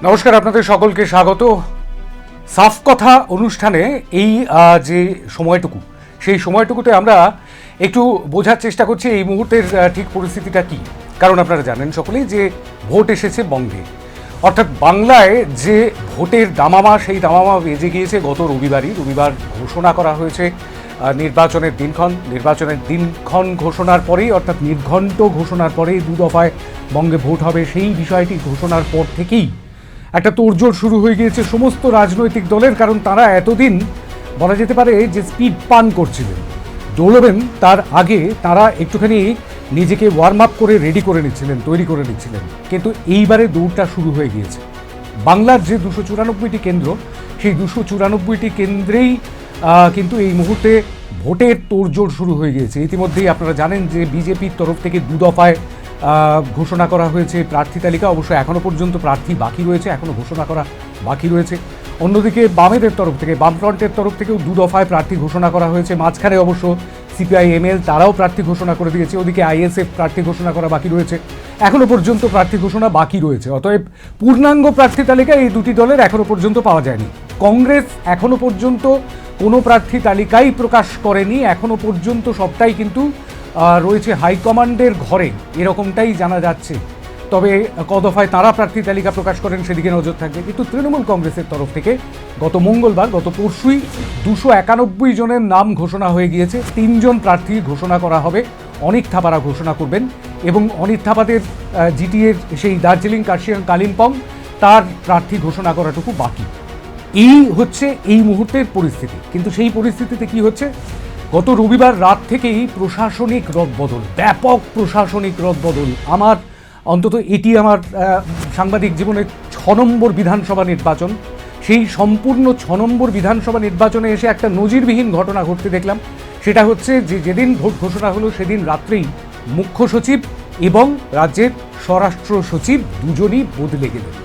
নমস্কার, আপনাদের সকলকে স্বাগত। সাফ কথা অনুষ্ঠানে এই যে সময়টুকু, সেই সময়টুকুতে আমরা একটু বোঝার চেষ্টা করছি এই মুহূর্তের ঠিক পরিস্থিতিটা কি। কারণ আপনারা জানেন সকলেই যে ভোট এসেছে বঙ্গে, অর্থাৎ বাংলায় যে ভোটের দামামা, সেই দামামা বেজে গিয়েছে গত রবিবার ঘোষণা করা হয়েছে নির্বাচনের দিনক্ষণ ঘোষণার পরেই, অর্থাৎ নির্ঘণ্ট ঘোষণার পরেই 2 দফায় বঙ্গে ভোট হবে। সেই বিষয়টি ঘোষণার পর থেকেই একটা তোড়জোড় শুরু হয়ে গিয়েছে সমস্ত রাজনৈতিক দলের। কারণ তারা এতদিন বলা যেতে পারে যে স্পিড পান করছিলেন, দৌড়বেন তার আগে তারা একটুখানি নিজেকে ওয়ার্ম আপ করে রেডি করে নিচ্ছিলেন, তৈরি করে নিচ্ছিলেন। কিন্তু এইবারে দৌড়টা শুরু হয়ে গিয়েছে। বাংলার যে 294টি কেন্দ্র, সেই 294টি কেন্দ্রেই কিন্তু এই মুহূর্তে ভোটের তোড়জোড় শুরু হয়ে গিয়েছে। ইতিমধ্যেই আপনারা জানেন যে বিজেপির তরফ থেকে 2 দফায় ঘোষণা করা হয়েছে প্রার্থী তালিকা। অবশ্য এখনও পর্যন্ত প্রার্থী বাকি রয়েছে, এখনও ঘোষণা করা বাকি রয়েছে। অন্যদিকে বামেদের তরফ থেকে, বামফ্রন্টের তরফ থেকেও 2 দফায় প্রার্থী ঘোষণা করা হয়েছে। মাঝখানে অবশ্য CPI-ML তারাও প্রার্থী ঘোষণা করে দিয়েছে। ওদিকে ISF প্রার্থী ঘোষণা করা বাকি রয়েছে। এখনও পর্যন্ত প্রার্থী ঘোষণা বাকি রয়েছে। অতএব পূর্ণাঙ্গ প্রার্থী তালিকা এই দুটি দলের এখনও পর্যন্ত পাওয়া যায়নি। কংগ্রেস এখনও পর্যন্ত কোনো প্রার্থী তালিকাই প্রকাশ করেনি। এখনও পর্যন্ত সবটাই কিন্তু রয়েছে হাইকমান্ডের ঘরে, এরকমটাই জানা যাচ্ছে। তবে কদফায় তারা প্রার্থী তালিকা প্রকাশ করেন সেদিকে নজর থাকবে। কিন্তু তৃণমূল কংগ্রেসের তরফ থেকে গত মঙ্গলবার, গত পরশুই 291 জনের নাম ঘোষণা হয়ে গিয়েছে। 3 জন প্রার্থী ঘোষণা করা হবে। অনিক থাপারা ঘোষণা করবেন এবং অনিক থাপাদের জিটিএর সেই দার্জিলিং, কার্শিয়াং, কালিম্পং তার প্রার্থী ঘোষণা করাটুকু বাকি। এই হচ্ছে এই মুহূর্তের পরিস্থিতি। কিন্তু সেই পরিস্থিতিতে কি হচ্ছে, গত রবিবার রাত থেকেই প্রশাসনিক রদবদল, ব্যাপক প্রশাসনিক রদবদল। আমার অন্তত এটি আমার সাংবাদিক জীবনের 6 নম্বর বিধানসভা নির্বাচন। সেই সম্পূর্ণ 6 নম্বর বিধানসভা নির্বাচনে এসে একটা নজিরবিহীন ঘটনা ঘটতে দেখলাম। সেটা হচ্ছে যে যেদিন ভোট ঘোষণা হলো সেদিন রাত্রেই মুখ্য সচিব এবং রাজ্যের স্বরাষ্ট্র সচিব দুজনই বদলে গেলেন।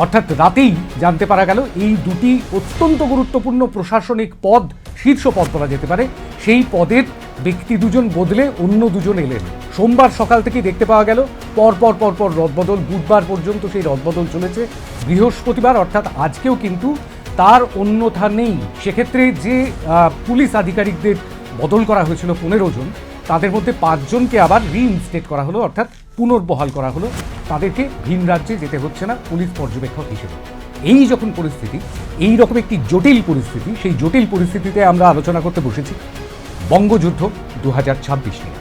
অর্থাৎ রাতেই জানতে পারা গেল এই দুটি অত্যন্ত গুরুত্বপূর্ণ প্রশাসনিক পদ, শীর্ষ পদ বলা যেতে পারে, সেই পদের ব্যক্তি দুজন বদলে অন্য দুজন এলেন। সোমবার সকাল থেকেই দেখতে পাওয়া গেল পরপর রদবদল। বুধবার পর্যন্ত সেই রদবদল চলেছে। বৃহস্পতিবার অর্থাৎ আজকেও কিন্তু তার অন্যথা নেই। সেক্ষেত্রে যে পুলিশ আধিকারিকদের বদল করা হয়েছিল 15 জন, তাদের মধ্যে 5 জনকে আবার রিইনস্টেট করা হলো, অর্থাৎ পুনর্বহাল করা হলো। তাদেরকে ভিন রাজ্যে যেতে হচ্ছে না পুলিশ পর্যবেক্ষক হিসেবে। এই যখন পরিস্থিতি, এই রকম একটি জটিল পরিস্থিতি, সেই জটিল পরিস্থিতিতে আমরা আলোচনা করতে বসেছি বঙ্গযুদ্ধ 2026 নিয়ে।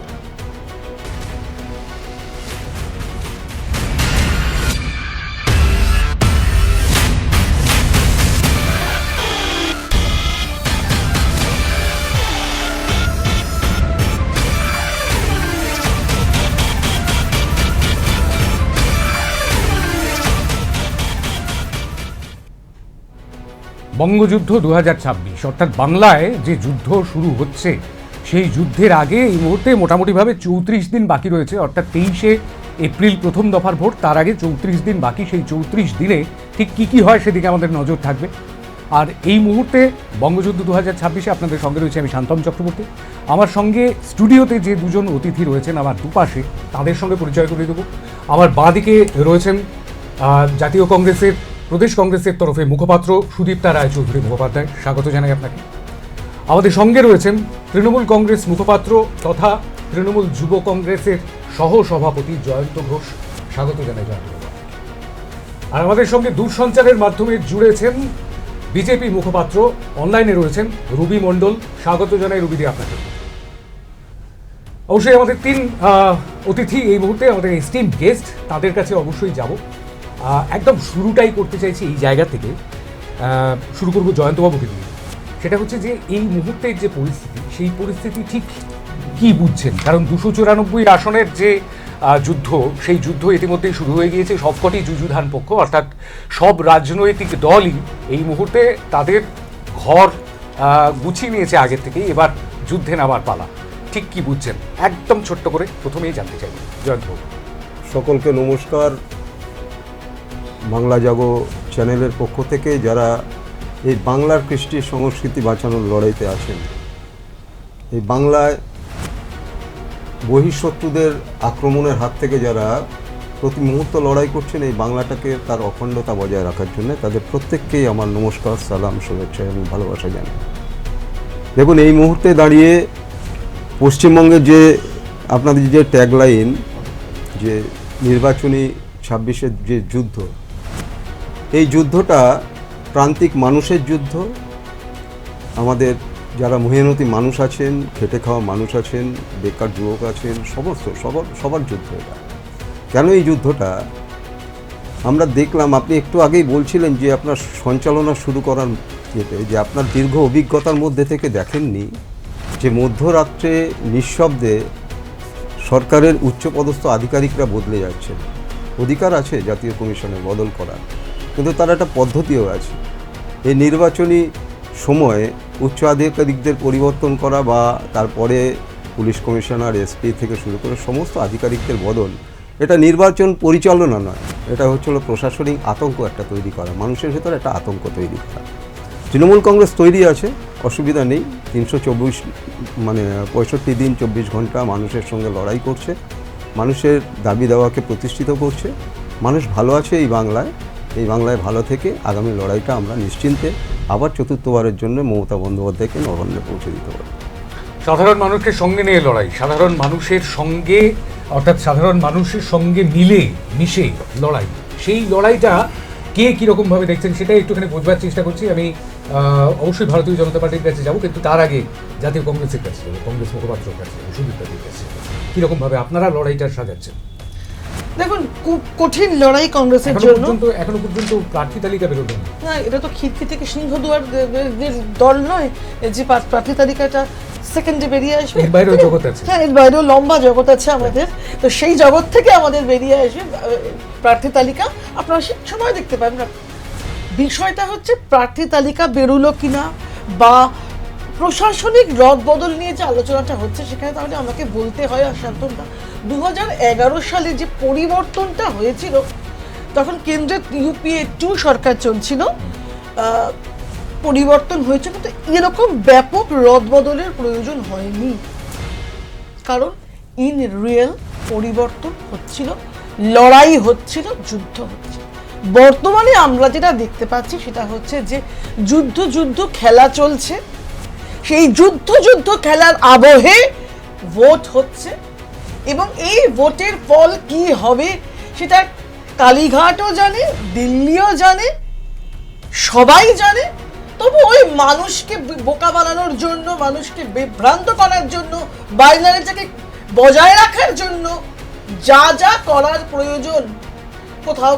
বঙ্গযুদ্ধ 2026, অর্থাৎ বাংলায় যে যুদ্ধ শুরু হচ্ছে, সেই যুদ্ধের আগে এই মুহূর্তে মোটামুটিভাবে 34 দিন বাকি রয়েছে। অর্থাৎ 23শে এপ্রিল প্রথম দফার ভোট, তার আগে 34 দিন বাকি। সেই 34 দিনে ঠিক কী হয় সেদিকে আমাদের নজর থাকবে। আর এই মুহূর্তে বঙ্গযুদ্ধ 2026-এ আপনাদের সঙ্গে রয়েছে আমি শান্তম চক্রবর্তী। আমার সঙ্গে স্টুডিওতে যে দুজন অতিথি রয়েছেন আমার দুপাশে, তাদের সঙ্গে পরিচয় করে দেবো। আমার বাঁদিকে রয়েছেন জাতীয় কংগ্রেসের, প্রদেশ কংগ্রেসের তরফে মুখপাত্র সুদীপ্তা রায়চৌধুরী মুখোপাধ্যায়, স্বাগত জানাই আপনাকে। আমাদের সঙ্গে রয়েছেন তৃণমূল কংগ্রেস মুখপাত্র তথা তৃণমূল যুব কংগ্রেসের সহ সভাপতি জয়ন্ত ঘোষ, স্বাগত জানাই জয়ন্ত। আর আমাদের সঙ্গে দূরসঞ্চারের মাধ্যমে জুড়েছেন বিজেপি মুখপাত্র, অনলাইনে রয়েছেন রুবি মণ্ডল, স্বাগত জানাই রুবিদি আপনাকে। অবশ্যই আমাদের 3 অতিথি এই মুহূর্তে, আমাদের এস্টিম গেস্ট, তাদের কাছে অবশ্যই যাব। একদম শুরুটাই করতে চাইছি এই জায়গা থেকে। শুরু করবো জয়ন্তবাবুকে দিয়ে। সেটা হচ্ছে যে এই মুহূর্তের যে পরিস্থিতি, সেই পরিস্থিতি ঠিক কি বুঝছেন? কারণ 294 আসনের যে যুদ্ধ, সেই যুদ্ধ ইতিমধ্যেই শুরু হয়ে গিয়েছে। সবকটি যুযুধান পক্ষ, অর্থাৎ সব রাজনৈতিক দলই এই মুহূর্তে তাদের ঘর গুছিয়ে নিয়েছে আগের থেকেই। এবার যুদ্ধে নামার পালা। ঠিক কি বুঝছেন একদম ছোট্ট করে প্রথমেই জানতে চাইব জয়ন্তবাবু। সকলকে নমস্কার। বাংলা জাগো চ্যানেলের পক্ষ থেকে যারা এই বাংলার কৃষ্টি সংস্কৃতি বাঁচানোর লড়াইতে আছেন, এই বাংলায় বহিঃশত্রুদের আক্রমণের হাত থেকে যারা প্রতি মুহূর্ত লড়াই করছেন এই বাংলাটাকে তার অখণ্ডতা বজায় রাখার জন্য। তাদের প্রত্যেককেই আমার নমস্কার, সালাম, শুভেচ্ছা এবং ভালোবাসা জানাই। দেখুন, এই মুহূর্তে দাঁড়িয়ে পশ্চিমবঙ্গের যে আপনাদের যে ট্যাগলাইন, যে নির্বাচনী 26-এর যে যুদ্ধ, এই যুদ্ধটা প্রান্তিক মানুষের যুদ্ধ। আমাদের যারা মেহনতি মানুষ আছেন, খেটে খাওয়া মানুষ আছেন, বেকার যুবক আছেন, সবার যুদ্ধ এটা। কেন এই যুদ্ধটা আমরা দেখলাম, আপনি একটু আগেই বলছিলেন যে আপনার সঞ্চালনা শুরু করার ইয়েতে যে আপনার দীর্ঘ অভিজ্ঞতার মধ্যে থেকে দেখেননি যে মধ্যরাত্রে নিঃশব্দে সরকারের উচ্চপদস্থ আধিকারিকরা বদলে যাচ্ছেন। অধিকার আছে জাতীয় কমিশনের বদল করার, কিন্তু তার একটা পদ্ধতিও আছে। এই নির্বাচনী সময়ে উচ্চ আধিকারিকদের পরিবর্তন করা বা তারপরে পুলিশ কমিশনার, এসপি থেকে শুরু করে সমস্ত আধিকারিকদের বদল, এটা নির্বাচন পরিচালনা নয়, এটা হচ্ছিল প্রশাসনিক আতঙ্ক একটা তৈরি করা, মানুষের ভেতরে একটা আতঙ্ক তৈরি করা। তৃণমূল কংগ্রেস তৈরি আছে, অসুবিধা নেই। 65 দিন 24 ঘন্টা মানুষের সঙ্গে লড়াই করছে, মানুষের দাবি দাওয়াকে প্রতিষ্ঠিত করছে। মানুষ ভালো আছে এই বাংলায় ভালো থেকে আগামী লড়াইটা আমরা নিশ্চিন্তে আবার চতুর্থবারের জন্য মমতা বন্দ্যোপাধ্যায়কে নবান্নে পৌঁছে দিতে পারি। সাধারণ মানুষকে সঙ্গে নিয়ে লড়াই, সাধারণ মানুষের সঙ্গে, অর্থাৎ সাধারণ মানুষের সঙ্গে মিশে লড়াই, সেই লড়াইটা কে কীরকমভাবে দেখছেন সেটাই একটুখানি বোঝবার চেষ্টা করছি। আমি অবশ্যই ভারতীয় জনতা পার্টির কাছে যাব, কিন্তু তার আগে জাতীয় কংগ্রেসের কাছে যাবো, কংগ্রেস মুখপাত্রের কাছে যাবো, সুদীপ পাত্রের কাছে। কীরকমভাবে আপনারা লড়াইটা সাজাচ্ছেন? দেখুন, খুব কঠিন লড়াই কংগ্রেসের জন্য। এখনো পর্যন্ত প্রার্থী তালিকা বেরোলো না। এটা তো খিড়কি থেকে সিংহদুয়ার দল নয় যে প্রার্থী তালিকাটা সেকেন্ডে বেরিয়ে আসবে। এর বাইরেও জগৎ আছে। হ্যাঁ, এর বাইরেও লম্বা জগৎ আছে আমাদের। তো সেই জগৎ থেকে আমাদের বেরিয়ে আসবে প্রার্থী তালিকা, আপনারা সেই সময় দেখতে পাবেন। বিষয়টা হচ্ছে প্রার্থী তালিকা বেরোলো কিনা বা প্রশাসনিক রদবদল নিয়ে যে আলোচনাটা হচ্ছে, সেখানে তাহলে আমাকে বলতে হয় শান্তনদা, 2011 সালে যে পরিবর্তনটা হয়েছিল, তখন কেন্দ্রে UPA 2 সরকার চলছিল, পরিবর্তন হয়েছে, কিন্তু এরকম ব্যাপক রদবদলের প্রয়োজন হয়নি। কারণ ইন রিয়েল পরিবর্তন হচ্ছিল, লড়াই হচ্ছিল, যুদ্ধ হচ্ছিল। বর্তমানে আমরা যেটা দেখতে পাচ্ছি সেটা হচ্ছে যে যুদ্ধ খেলা চলছে। সেই যুদ্ধ খেলার আবহে ভোট হচ্ছে, এবং এই ভোটের ফল কি হবে সেটা কালীঘাটও জানে, দিল্লিও জানে, সবাই জানে। তবু ওই মানুষকে বোকা বানানোর জন্য, মানুষকে বিভ্রান্ত করার জন্য, বাইনারিটাকে বজায় রাখার জন্য যা করার প্রয়োজন, কোথাও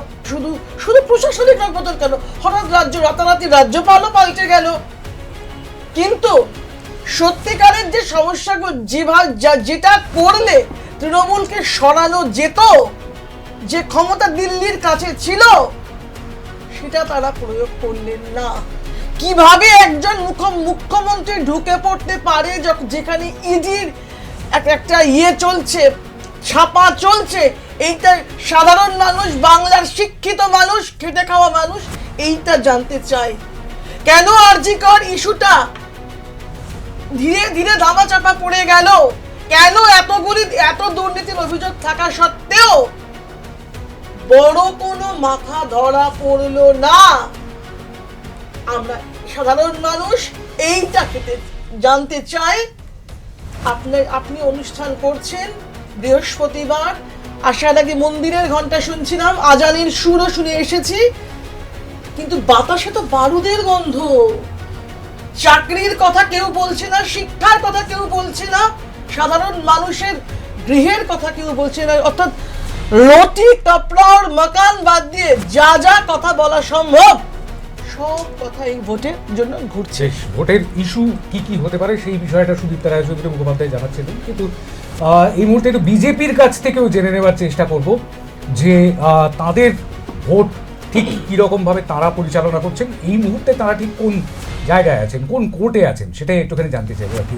শুধু প্রশাসনিক রদবদল কেন, হঠাৎ রাতারাতি রাজ্যপালও পাল্টে গেল। কিন্তু সত্যিকারের যে সমস্যাগুলো, যেটা করলে তৃণমূলকে সরানো যেত, যে ক্ষমতা দিল্লির কাছে ছিল, সেটা তারা প্রয়োগ করলেন না। কিভাবে একজন মুখ্যমন্ত্রী ঢুকে পড়তে পারে যেখানে ইডির একটা চলছে, ছাপা চলছে, এইটা সাধারণ মানুষ, বাংলার শিক্ষিত মানুষ, খেটে খাওয়া মানুষ এইটা জানতে চায়। কেন আরজিকর ইস্যুটা ধীরে ধীরে ধামাচাপা পড়ে গেল? কেন এত দুর্নীতির অভিযোগ থাকা সত্ত্বেও বড় কোনো মাথা ধরা পড়লো না? আমরা সাধারণ মানুষ এইটা জানতে চাই। আপনি অনুষ্ঠান করছেন বৃহস্পতিবার, আসার আগে মন্দিরের ঘন্টা শুনছিলাম, আজানের সুরও শুনে এসেছি, কিন্তু বাতাসে তো বারুদের গন্ধ। চাকরির কথা কেউ বলছে না, শিক্ষার কথা কেউ বলছে না, সাধারণ মানুষের গৃহের কথা কেউ বলছে না। অর্থাৎ রুটি, কাপড়, মকান বাদ দিয়ে যা কথা বলা সম্ভব, সব কথা এই ভোটের জন্য ঘুরছে। ভোটের ইস্যু কি হতে পারে সেই বিষয়টা সুদীপ্তা রায়চৌধুরী মুখোপাধ্যায় জানাচ্ছিলেন, কিন্তু এই মুহূর্তে একটু বিজেপির কাছ থেকেও জেনে নেওয়ার চেষ্টা করব যে তাদের ভোট ঠিক কীরকমভাবে তারা পরিচালনা করছেন, এই মুহূর্তে তারা ঠিক কোন জায়গায় আছেন, কোন কোর্টে আছেন, সেটাই একটুখানি জানতে চাইবো আর কি।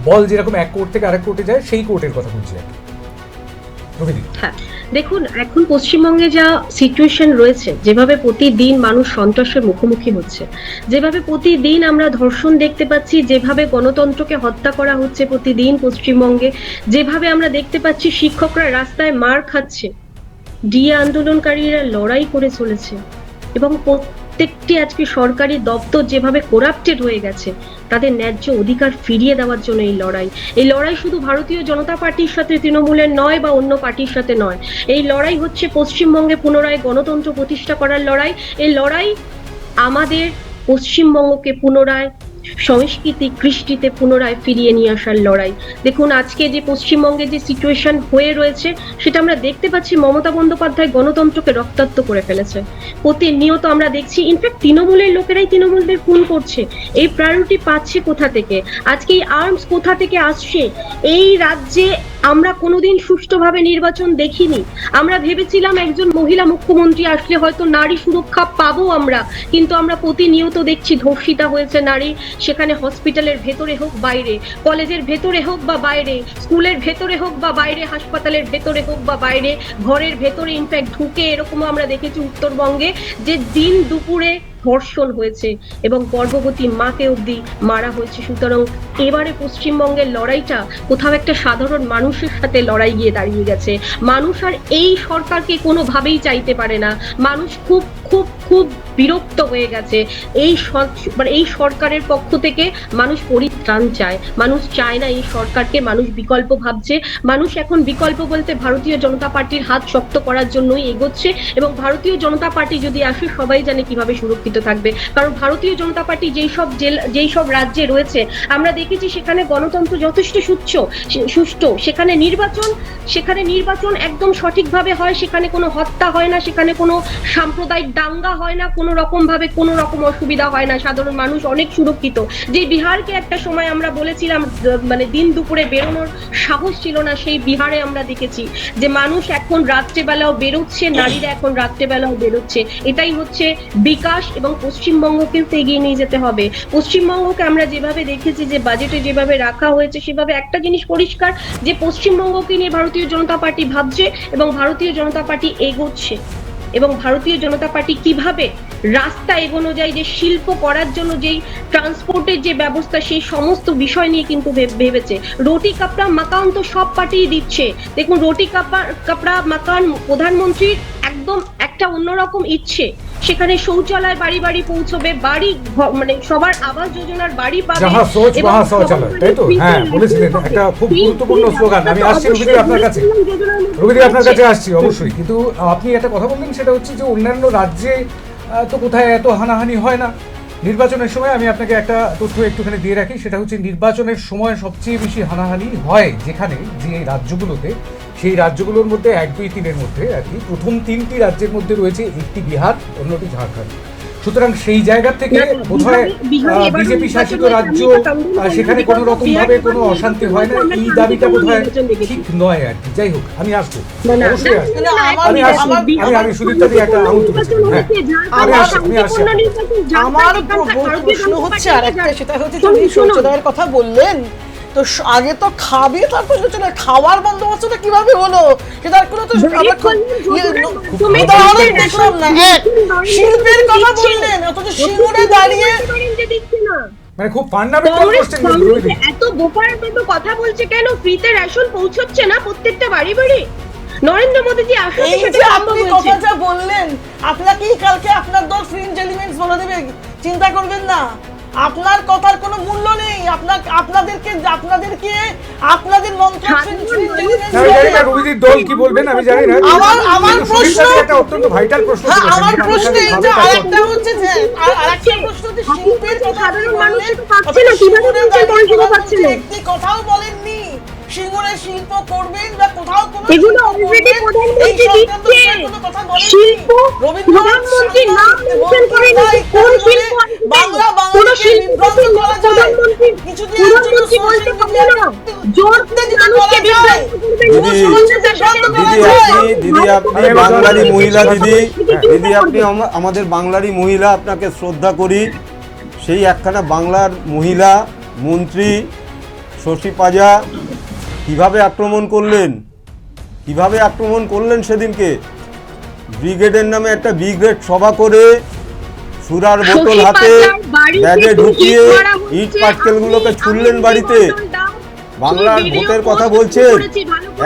বল যেরকম এক কোর্ট থেকে আরেক কোর্টে যায়, সেই কোর্টের কথা বলছি আর কি। হ্যাঁ, দেখুন, এখন পশ্চিমবঙ্গে যা সিচুয়েশন রয়েছে, যেভাবে প্রতিদিন মানুষ সন্ত্রাসের মুখোমুখি হচ্ছে, যেভাবে প্রতিদিন আমরা ধর্ষণ দেখতে পাচ্ছি, যেভাবে গণতন্ত্রকে হত্যা করা হচ্ছে প্রতিদিন পশ্চিমবঙ্গে, যেভাবে আমরা দেখতে পাচ্ছি শিক্ষকরা রাস্তায় মার খাচ্ছে, ডিএ আন্দোলনকারীরা লড়াই করে চলেছে এবং প্রত্যেকটি আজকে সরকারি দপ্তর যেভাবে করাপ্টেড হয়ে গেছে, তাদের ন্যায্য অধিকার ফিরিয়ে দেওয়ার জন্য এই লড়াই শুধু ভারতীয় জনতা পার্টির সাথে তৃণমূলের নয় বা অন্য পার্টির সাথে নয়, এই লড়াই হচ্ছে পশ্চিমবঙ্গে পুনরায় গণতন্ত্র প্রতিষ্ঠা করার লড়াই। এই লড়াই আমাদের পশ্চিমবঙ্গকে পুনরায় সংস্কৃতি কৃষ্টিতে পুনরায় ফিরিয়ে নিয়ে আসার লড়াই। দেখুন আজকে যে পশ্চিমবঙ্গে যে সিচুয়েশন হয়ে রয়েছে সেটা আমরা দেখতে পাচ্ছি, মমতা বন্দ্যোপাধ্যায় গণতন্ত্রকে রক্তাক্ত করে ফেলেছে। প্রতিনিয়ত আমরা দেখছি, ইনফ্যাক্ট তৃণমূলের লোকেরাই তৃণমূলদের খুন করছে। এই প্রায়োরিটি পাচ্ছে কোথা থেকে? আজকে এই আর্মস কোথা থেকে আসছে? এই রাজ্যে আমরা কোনোদিন সুষ্ঠুভাবে নির্বাচন দেখিনি। আমরা ভেবেছিলাম একজন মহিলা মুখ্যমন্ত্রী আসলে হয়তো নারী সুরক্ষা পাবো আমরা, কিন্তু আমরা প্রতিনিয়ত দেখছি ধর্ষিতা হয়েছে নারী, সেখানে হসপিটালের ভেতরে হোক বাইরে, কলেজের ভেতরে হোক বা বাইরে, স্কুলের ভেতরে হোক বা বাইরে, হাসপাতালের ভেতরে হোক বা বাইরে, ঘরের ভেতরে ইনফ্যাক্ট ঢুকে এরকমও আমরা দেখেছি উত্তরবঙ্গে যে দিন দুপুরে ধর্ষণ হয়েছে এবং গর্ভবতী মাকে অবধি মারা হয়েছে। সুতরাং এবারে পশ্চিমবঙ্গের লড়াইটা কোথাও একটা সাধারণ মানুষের সাথে লড়াই গিয়ে দাঁড়িয়ে গেছে। মানুষ আর এই সরকারকে কোনোভাবেই চাইতে পারে না। মানুষ খুব খুব খুব বিরক্ত হয়ে গেছে। এই সরকারের পক্ষ থেকে মানুষ পরিত্রাণ চায়। মানুষ চায় না এই সরকারকে, মানুষ বিকল্প ভাবছে। মানুষ এখন বিকল্প বলতে ভারতীয় জনতা পার্টির হাত শক্ত করার জন্যই এগোচ্ছে এবং ভারতীয় জনতা পার্টি যদি আসে সবাই জানে কিভাবে সুরক্ষিত থাকবে। কারণ ভারতীয় জনতা পার্টি যেই সব রাজ্যে রয়েছে আমরা দেখেছি সেখানে গণতন্ত্র যথেষ্ট সুষ্ঠু, সেখানে নির্বাচন একদম সঠিকভাবে হয়, সেখানে কোনো হত্যা হয় না, সেখানে কোনো সাম্প্রদায়িক দাঙ্গা হয় না, কোনো রকম ভাবে কোনো রকম অসুবিধা হয় না, সাধারণ মানুষ অনেক সুরক্ষিত। যে বিহারকে একটা সময় আমরা বলেছিলাম মানে দিন দুপুরে বেরোনোর সাহস ছিল না, সেই বিহারে আমরা দেখেছি যে মানুষ এখন রাত্রেবেলাও বেরোচ্ছে, নারীরা এখন রাত্রেবেলাও বেরোচ্ছে। এটাই হচ্ছে বিকাশ এবং পশ্চিমবঙ্গকেও এগিয়ে নিয়ে যেতে হবে। পশ্চিমবঙ্গকে আমরা যেভাবে দেখেছি যে বাজেটে যেভাবে রাখা হয়েছে, সেভাবে একটা জিনিস পরিষ্কার যে পশ্চিমবঙ্গকে নিয়ে ভারতীয় জনতা পার্টি ভাবছে এবং ভারতীয় জনতা পার্টি এগোচ্ছে। এবং ভারতীয় জনতা পার্টি কিভাবে রাস্তা এগোনো যায়, যে শিল্প করার জন্য যেই ট্রান্সপোর্টের যে ব্যবস্থা, সেই সমস্ত বিষয় নিয়ে কিন্তু ভেবেছে। রুটি কাপড়া মাকান তো সব পার্টি দিচ্ছে। দেখুন রুটি কাপড়া মাকান প্রধানমন্ত্রীর একদম একটা অন্যরকম ইচ্ছে, সেখানে শৌচালয় বাড়ি বাড়ি পৌঁছবে, বাড়ি মানে সবার আবাস যোজনার বাড়ি পাবে। যাহা সোচ বাহা শৌচালয়, তাই তো? হ্যাঁ বলেছিলেন, একটা খুব গুরুত্বপূর্ণ স্লোগান। আমি আসছি রবিদি আপনার কাছে আসছি অবশ্যই। কিন্তু আপনি একটা কথা বললেন, সেটা হচ্ছে যে অন্যান্য রাজ্যে তো কোথায় এত হানাহানি হয় না নির্বাচনের সময়। আমি আপনাকে একটা তথ্য একটুখানি দিয়ে রাখি, সেটা হচ্ছে নির্বাচনের সময় সবচেয়ে বেশি হানাহানি হয় যেখানে যে রাজ্যগুলোতে, সেই রাজ্যগুলোর মধ্যে 1, 2, 3-এর মধ্যে আর কি প্রথম 3টি রাজ্যের মধ্যে রয়েছে, একটি বিহার, অন্যটি ঝাড়খণ্ড। সুতরাং সেই জায়গা থেকে বোধহয় বিজেপি শাসিত রাজ্য, সেখানে কোনো রকম ভাবে কোনো অশান্তি হয় না, এই দাবিটা বোধহয় ঠিক নয় আর কি। যাই হোক, আমি আসবো, অবশ্যই আসবো। আমি সুদীপ্তাদি একটা আঙুল তুলেছি। হ্যাঁ আমি আসছি। আমার প্রশ্ন হচ্ছে আর একটা, সেটা হচ্ছে যদি শৌচালয়ের কথা বললেন তো আগে তো খাবি তারপর শৌচালয়, খাওয়ার বন্দোবস্তটা কিভাবে হলো সেটার কোনো তো উদাহরণ দেখলাম না। শিল্পের কথা বললেন, অথচ সিঙ্গুরে দাঁড়িয়ে মানে খুব ফান্ডামেন্টাল কোশ্চেন। এত বোকার মতো কথা বলছে কেন? ফ্রিতে রেশন পৌঁছচ্ছে না প্রত্যেকটা বাড়ি বাড়ি? নরেন্দ্র মোদীজি আসলে এই যে আপনি কথাটা বললেন, আপনাকে কালকে আপনার দল ফ্রিঞ্জ এলিমেন্টস বলে দেবে, চিন্তা করবেন না। আপনার কথার কোনো মূল্য নেই। আপনাদের রবিদির দল কি বলবেন আমি জানি না। আমার প্রশ্ন একটা অত্যন্ত ভাইটাল প্রশ্ন। আমার প্রশ্ন এই যে আরেকটা হচ্ছে যে আরেকটা প্রশ্ন যে শিল্পের সাধারণ মানুষ পাচ্ছে না, কিভাবে পাচ্ছে না, একটি কথাও বলেননি সিঙ্গুরে শিল্প করবেন বা কোথাও কোনো এগুলো অলরেডি প্রধানমন্ত্রী দিচ্ছে। শিল্প প্রধানমন্ত্রী নাম মেনশন করেন কোন শিল্প বাংলা কোন শিল্প প্রধানমন্ত্রী কিছুদিন আগে দিদি বলতে আপনি বাঙালি মহিলা, দিদি আপনি আমাদের বাংলারই মহিলা, আপনাকে শ্রদ্ধা করি। সেই একখানা বাংলার মহিলা মন্ত্রী শশী পাজা কিভাবে আক্রমণ করলেন সেদিনকে। ব্রিগেডের নামে একটা ব্রিগেড সভা করে সুরার বোতল হাতে ব্যাগে ঢুকিয়ে ইট পাটকেলগুলোকে ছুড়লেন বাড়িতে। বাংলার ভোটের কথা বলছেন,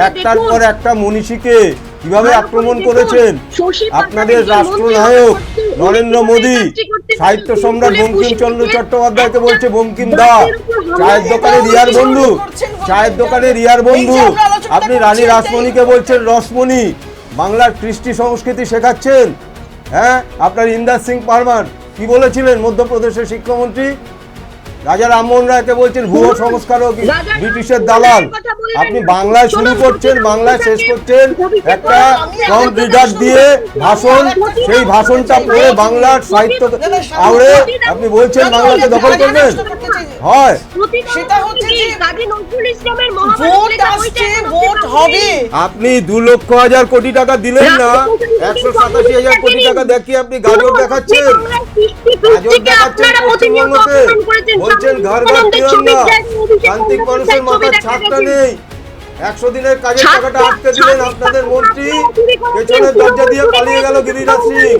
একটার পর একটা মনীষীকে কিভাবে আক্রমণ করেছেন আপনাদের রাষ্ট্রনায়ক নরেন্দ্র মোদী সাহিত্য সম্রাট বঙ্কিমচন্দ্র চট্টোপাধ্যায়কে বলছে বঙ্কিম দা, চায়ের দোকানে রিয়ার বন্ধু, চায়ের দোকানে রিয়ার বন্ধু। আপনি রানী রাসমণিকে বলছেন রসমণি, বাংলার কৃষ্টি সংস্কৃতি শেখাচ্ছেন। হ্যাঁ, আপনার ইন্দার সিং পারমার কি বলেছিলেন মধ্যপ্রদেশের শিক্ষামন্ত্রী? রাজা রামমোহন রায়কে বলছেন ভুয়ো সংস্কারক, ব্রিটিশের দালাল। আপনি বাংলায় শুরু করছেন, বাংলায় শেষ করছেন একটা ফ্রন্ট রিডার দিয়ে ভাষণ, সেই ভাষণটা পড়ে বাংলার সাহিত্য আওড়ে আপনি বলছেন বাংলাকে দখল করবেন। হয় সেটা হচ্ছে যে কাজী নজরুল ইসলামের ভোট আসছে, ভোট হবে। আপনি 2,00,000 কোটি টাকা দিলেন না, 187,000 কোটি টাকা দেখিয়ে আপনি গাজর দেখাচ্ছেন, গাজর দেখাচ্ছেন পশ্চিমবঙ্গতে। বলছেন ঘর ঘর তিরঙ্গা, প্রান্তিক মানুষের মাথার ছাদটা নেই। 100 দিনের কাজের টাকাটা আটকে দিলেন আপনাদের মন্ত্রী, পেছনের দরজা দিয়ে পালিয়ে গেল গিরিরাজ সিং।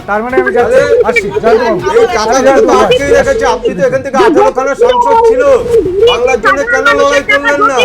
তার মানে আমি যাচ্ছি, আসছি, জয় বাবু। এই টাকাটা তো আটকেই রেখেছে। আপনি তো এখান থেকে 18 খানা সাংসদ ছিল, বাংলার জন্য কেন লড়াই করলেন না?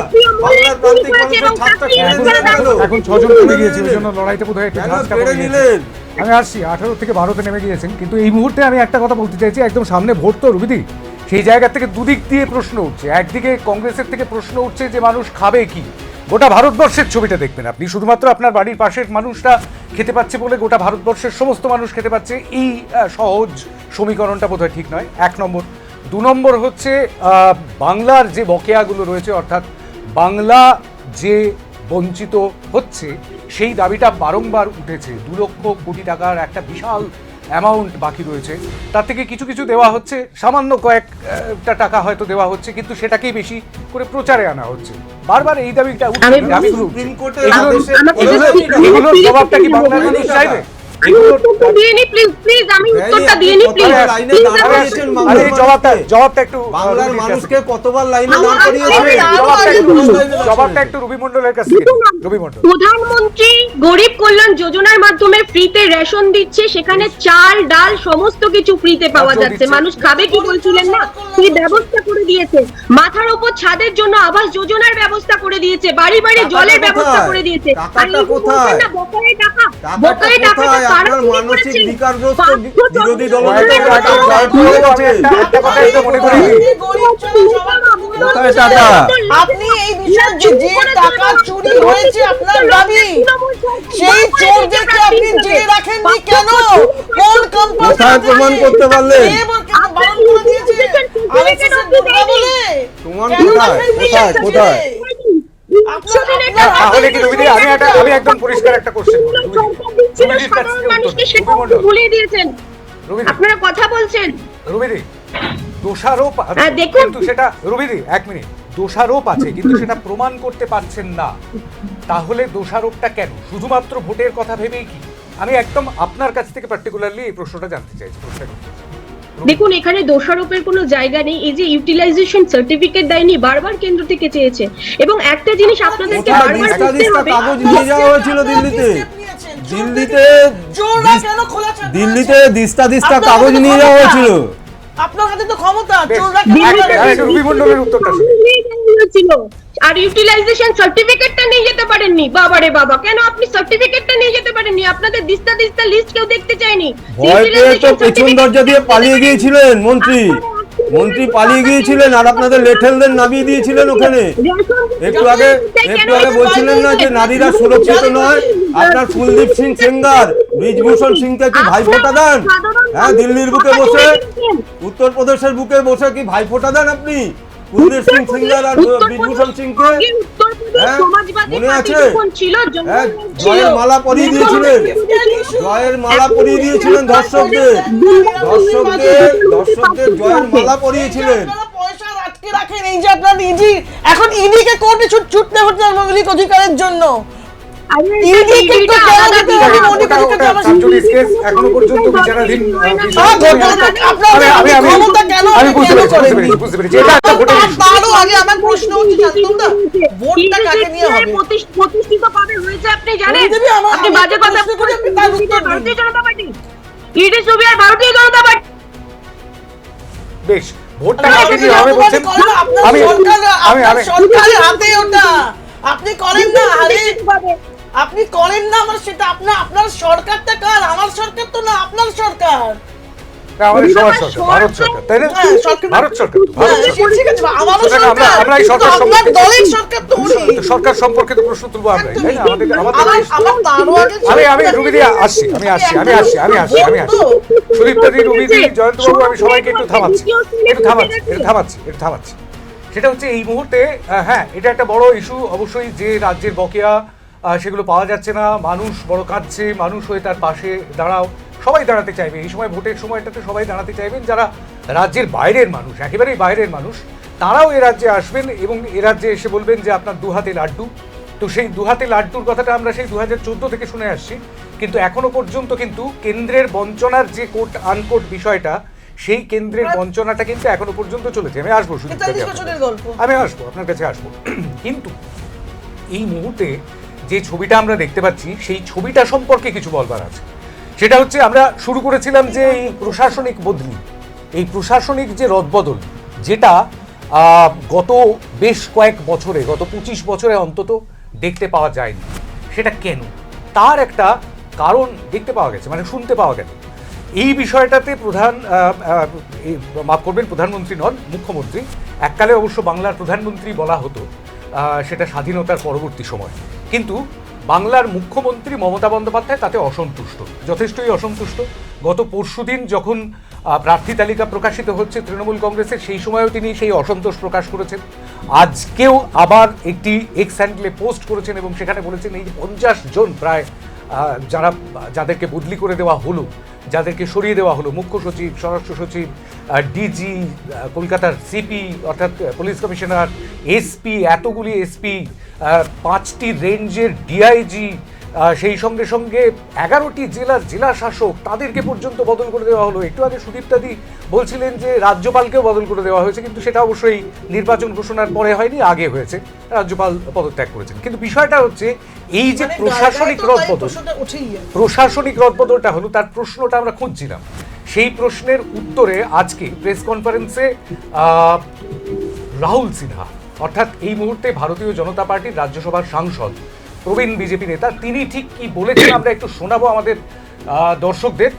বাংলার প্রান্তিক মানুষের ছাদটা কেড়ে নিলেন কেন? এখন 6 জন কমে গিয়েছে, ওই জন্য লড়াইটা বোধহয় একটু কেন ঝাঁঝটা কেড়ে পড়ে গিয়েছে। নিলেন? আমি আসছি, 18 থেকে 12-তে নেমে গিয়েছেন, কিন্তু এই মুহূর্তে আমি একটা কথা বলতে চাইছি, একদম সামনে ভোট তো রবিদি, সেই জায়গা থেকে দুদিক দিয়ে প্রশ্ন উঠছে। একদিকে কংগ্রেসের থেকে প্রশ্ন উঠছে যে মানুষ খাবে কি। গোটা ভারতবর্ষের ছবিটা দেখবেন আপনি, শুধুমাত্র আপনার বাড়ির পাশের মানুষটা খেতে পাচ্ছে বলে গোটা ভারতবর্ষের সমস্ত মানুষ খেতে পাচ্ছে, এই সহজ সমীকরণটা বোধহয় ঠিক নয়, 1 নম্বর। 2 নম্বর হচ্ছে বাংলার যে বকেয়াগুলো রয়েছে, অর্থাৎ বাংলা যে বঞ্চিত হচ্ছে, সেই দাবিটা বারংবার উঠেছে। 2 লক্ষ কোটি টাকার একটা বিশাল অ্যামাউন্ট বাকি রয়েছে, তার থেকে কিছু কিছু দেওয়া হচ্ছে, সামান্য কয়েকটা টাকা হয়তো দেওয়া হচ্ছে, কিন্তু সেটাকেই বেশি করে প্রচারে আনা হচ্ছে। বারবার এই দাবিটা উঠছে, দাবিগুলো উঠছে। সুপ্রিম কোর্টের এগুলোর- আদেশে এগুলোর- এগুলোর জবাবটা কি বাংলার মানুষ চাইবে? আরে এই জবাবটা একটু বাংলার মানুষকে কতবার লাইনে দাঁড় আমি- করিয়েছে? জবাবটা একটু রবি মণ্ডলের কাছ থেকে নিন। রবি মণ্ডল। প্রধানমন্ত্রী গরিব কল্যাণ যোজনার মাধ্যমে ফ্রিতে রেশন দিচ্ছে, সেখানে চাল ডাল সমস্ত কিছু ফ্রিতে পাওয়া আচ্ছা, যাচ্ছে। দিচ্ছে। মানুষ খাবে কি বলছিলেন না, সেই ব্যবস্থা করে দিয়েছে। মাথার উপর ছাদের জন্য আবাস যোজনার ব্যবস্থা করে দিয়েছে, বাড়ি বাড়ি টাকাটা জলের ব্যবস্থা কোথায়? করে দিয়েছে। আর টাকাটা এই যে বলছেন কোথায়? না বকেয়া টাকা, টাকাটা বকেয়া টাকাটা কোথায়? কারা আপনার চুরি মানসিক করেছে? বিকারগ্রস্ত পাঁচশো বিরোধী জন দলনেতা কয়েকটা একটা টাকা জয় করে গেছে। একটা কথা একটু মনে করে দিই। কোথায় টাকা? আপনি এই বিষয়ে যে টাকা চুরি হয়েছে আপনার দাবি, সেই চোরদেরকে আপনি জেলে রাখেননি কেন? কোন কোম্পানি কোথায় প্রমাণ করতে পারলেন? বারণ করে দিয়েছে RSS এর গুন্ডা বলে? প্রমাণ কেন কোথায়? রাখেননি কোথায়? জেলে? কোথায়? তাহলে কি রবিদি, আমি একদম পরিষ্কার একটা কোশ্চেন করব। মানুষকে সেটা ভুলিয়ে দিয়েছেন। রবিদি, আপনারা কথা বলছেন। রবিদি, দোষারোপ আছে, হ্যাঁ, দেখুন। কিন্তু সেটা রবিদি 1 মিনিট, দোষারোপ আছে কিন্তু সেটা প্রমাণ করতে পারছেন না। তাহলে দোষারোপটা কেন? শুধুমাত্র ভোটের কথা ভেবেই কি? আমি একদম আপনার কাছ থেকে পার্টিকুলারলি এই প্রশ্নটা জানতে চাইছি। দেখুন, এখানে দোষারোপের কোনো জায়গা নেই। এই যে ইউটিলাইজেশন সার্টিফিকেট দেয়নি, বারবার কেন্দ্র থেকে চেয়েছে। এবং একটা জিনিস আপনাদেরকে কোথায় বারবার দিস্তা বুঝতে দিস্তা হবে, কাগজ নিয়ে যাওয়া হয়েছিল দিল্লিতে? দিল্লিতে দিস্তা দিস্তা কাগজ নিয়ে যাওয়া হয়েছিল। আপনার হাতে তো ক্ষমতা, বেশ। চোররা রবি মণ্ডলের উত্তরটা শুনুন। ছিল। আর ইউটিলাইজেশন সার্টিফিকেটটা নিয়ে যেতে পারেননি। বাবারে বাবা, কেন আপনি সার্টিফিকেটটা নিয়ে যেতে পারেননি? আপনাদের দিস্তা দিস্তা লিস্ট কেউ দেখতে চায়নি। ভয় পেয়ে তো পেছন দরজা দিয়ে পালিয়ে গিয়েছিলেন মন্ত্রী। মন্ত্রী পালিয়ে গিয়েছিলেন আর আপনাদের লেঠেলদের নামিয়ে দিয়েছিলেন ওখানে। একটু আগে বলছিলেন না যে নারীরা সুরক্ষিত নয়? আপনার কুলদীপ সিং সেঙ্গার ব্রিজভূষণ সিংকে কি ভাইফোঁটা দেন? হ্যাঁ, দিল্লির বুকে বসে, উত্তরপ্রদেশের বুকে বসে কি ভাইফোঁটা দেন আপনি কুলদীপ সিং সেঙ্গার আর ব্রিজভূষণ সিংকে? হ্যাঁ, মনে আছে? হ্যাঁ, জয়ের মালা পরিয়ে দিয়েছিলেন, জয়ের মালা পরিয়ে দিয়েছিলেন ধর্ষকদের, ধর্ষকদের জয়ের মালা পরিয়েছিলেন। পয়সা আটকে রাখেন। এই যে আপনার ইডি, এখন ইডিকে কোর্টে ছুটতে হচ্ছে মৌলিক অধিকারের জন্য। এখনো পর্যন্ত বিচারাধীন আমি বুঝতে পেরেছি। এটা একটা ভোটের issue। তারও আগে আমার প্রশ্ন হচ্ছে শান্তনুদা, ভোটটা কাকে নিয়ে হবে? প্রতিষ্ঠিত ভাবে হয়েছে আপনি জানেন? দেবী, আপনি বাজে কথা প্রশ্ন করে আপনি তার উত্তর দিন। ভারতীয় জনতা পার্টি, ইডি ছবি আর ভারতীয় জনতা পার্টি। বেশ, ভোটটা কাকে নিয়ে হবে বলছেন? আপনার সরকারের হাতে ওটা। আপনি করেন না, আরে আপনি করেন না, আমার সেটা আপনার সরকারটা কার? আমার সরকার তো না, আপনার সরকার। আমাদের সবার সরকার, ভারত সরকার, তাই না? হ্যাঁ, সরকার। ভারত সরকার, ভারত হ্যাঁ, সরকার। ঠিক আছে, আমারও সুতরাং সরকার, আমরা এই কিন্তু সরকার আপনার সম্পর্কে দলের সরকার তো উনি। সরকার সম্পর্কে তো প্রশ্ন তুলবো আমরা, তাই না? আমাদের আমার তারও আগে আমি রুবিদি আসছি, আমি আসছি। সুদীপ্তাদি, রুবিদি, জয়ন্তবাবু, আমি সবাইকে একটু থামাচ্ছি। সেটা হচ্ছে এই মুহূর্তে হ্যাঁ, এটা একটা বড় ইস্যু অবশ্যই, যে রাজ্যের বকেয়া সেগুলো পাওয়া যাচ্ছে না, মানুষ বড় কাঁদছে, মানুষ হয়ে তার পাশে দাঁড়াও, সবাই দাঁড়াতে চাইবে এই সময়, ভোটের সময়টাতে সবাই দাঁড়াতে চাইবেন। যারা রাজ্যের বাইরের মানুষ, একেবারেই বাইরের মানুষ, তারাও এ রাজ্যে আসবেন এবং এ রাজ্যে এসে বলবেন যে আপনার দু হাতে লাড্ডু। তো সেই দু হাতে লাড্ডুর কথাটা আমরা সেই 2014 থেকে শুনে আসছি, কিন্তু এখনো পর্যন্ত কিন্তু কেন্দ্রের বঞ্চনার যে কোট আনকোট বিষয়টা, সেই কেন্দ্রের বঞ্চনাটা কিন্তু এখনো পর্যন্ত চলেছে। আমি আসবো, 43 বছরের গল্প, আমি আসবো, আপনার কাছে আসবো। কিন্তু এই মুহূর্তে যে ছবিটা আমরা দেখতে পাচ্ছি, সেই ছবিটা সম্পর্কে কিছু বলবার আছে। সেটা হচ্ছে, আমরা শুরু করেছিলাম যে এই প্রশাসনিক বদলি, এই প্রশাসনিক যে রদবদল, যেটা গত বেশ কয়েক বছরে, গত 25 বছরে অন্তত দেখতে পাওয়া যায়নি। সেটা কেন? তার একটা কারণ দেখতে পাওয়া গেছে, মানে শুনতে পাওয়া গেল। এই বিষয়টাতে মাফ করবেন, প্রধানমন্ত্রী নন, মুখ্যমন্ত্রী, এককালে অবশ্য বাংলার প্রধানমন্ত্রী বলা হতো, সেটা স্বাধীনতার পরবর্তী সময়। কিন্তু বাংলার মুখ্যমন্ত্রী মমতা বন্দ্যোপাধ্যায় তাতে অসন্তুষ্ট, যথেষ্টই অসন্তুষ্ট। গত পরশুদিন যখন প্রার্থী তালিকা প্রকাশিত হচ্ছে তৃণমূল কংগ্রেসের, সেই সময়ও তিনি সেই অসন্তোষ প্রকাশ করেছেন। আজকেও আবার একটি এক্স হ্যান্ডেলে পোস্ট করেছেন এবং সেখানে বলেছেন এই যে 50 জন প্রায় যাদেরকে বদলি করে দেওয়া হলো, যাদেরকে সরিয়ে দেওয়া হলো, মুখ্য সচিব, স্বরাষ্ট্র সচিব, ডিজি, কলকাতার সিপি অর্থাৎ পুলিশ কমিশনার, এসপি, এতগুলি এসপি, 5টি রেঞ্জের ডিআইজি, সেই সঙ্গে সঙ্গে 11টি জেলার জেলা শাসক, তাদেরকে পর্যন্ত বদল করে দেওয়া হলো। একটু আগে সুদীপ্তাদি বলছিলেন যে রাজ্যপালকেও বদল করে দেওয়া হয়েছে, কিন্তু সেটা অবশ্যই নির্বাচন ঘোষণার পরে হয়নি, আগে হয়েছে, রাজ্যপাল পদত্যাগ করেছেন। কিন্তু বিষয়টা হচ্ছে এই যে প্রশাসনিক রদবদলটা হলো, তার প্রশ্নটা আমরা খুঁজছিলাম। সেই প্রশ্নের উত্তরে আজকে প্রেস কনফারেন্সে রাহুল সিনহা, অর্থাৎ এই মুহূর্তে ভারতীয় জনতা পার্টির রাজ্যসভার সাংসদ, প্রবীণ বিজেপি নেতা, তিনি ঠিক কি বলেছেন আমরা একটু শোনাবো আমাদের দর্শকদের,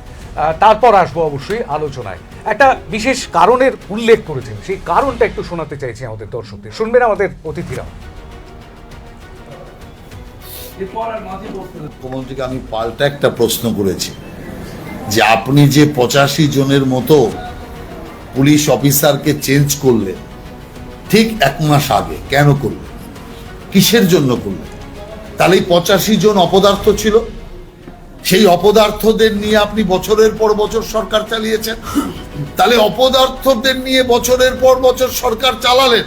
তারপর আসবো অবশ্যই আলোচনায়। একটা বিশেষ কারণের উল্লেখ করেছেন, সেই কারণটা একটু শোনাতে চাইছি আমাদের দর্শকদের, শুনবেন আমাদের অতিথিরা। মুখ্যমন্ত্রীকে আমি পাল্টা একটা প্রশ্ন করেছি যে আপনি যে 85 জনের মতো পুলিশ অফিসারকে চেঞ্জ করলেন ঠিক 1 মাস আগে, কেন করলেন? কিসের জন্য করলেন? তাহলে 85 জন অপদার্থ ছিল, সেই অপদার্থদের নিয়ে আপনি বছরের পর বছর সরকার চালিয়েছেন। তাহলে অপদার্থদের নিয়ে বছরের পর বছর সরকার চালালেন,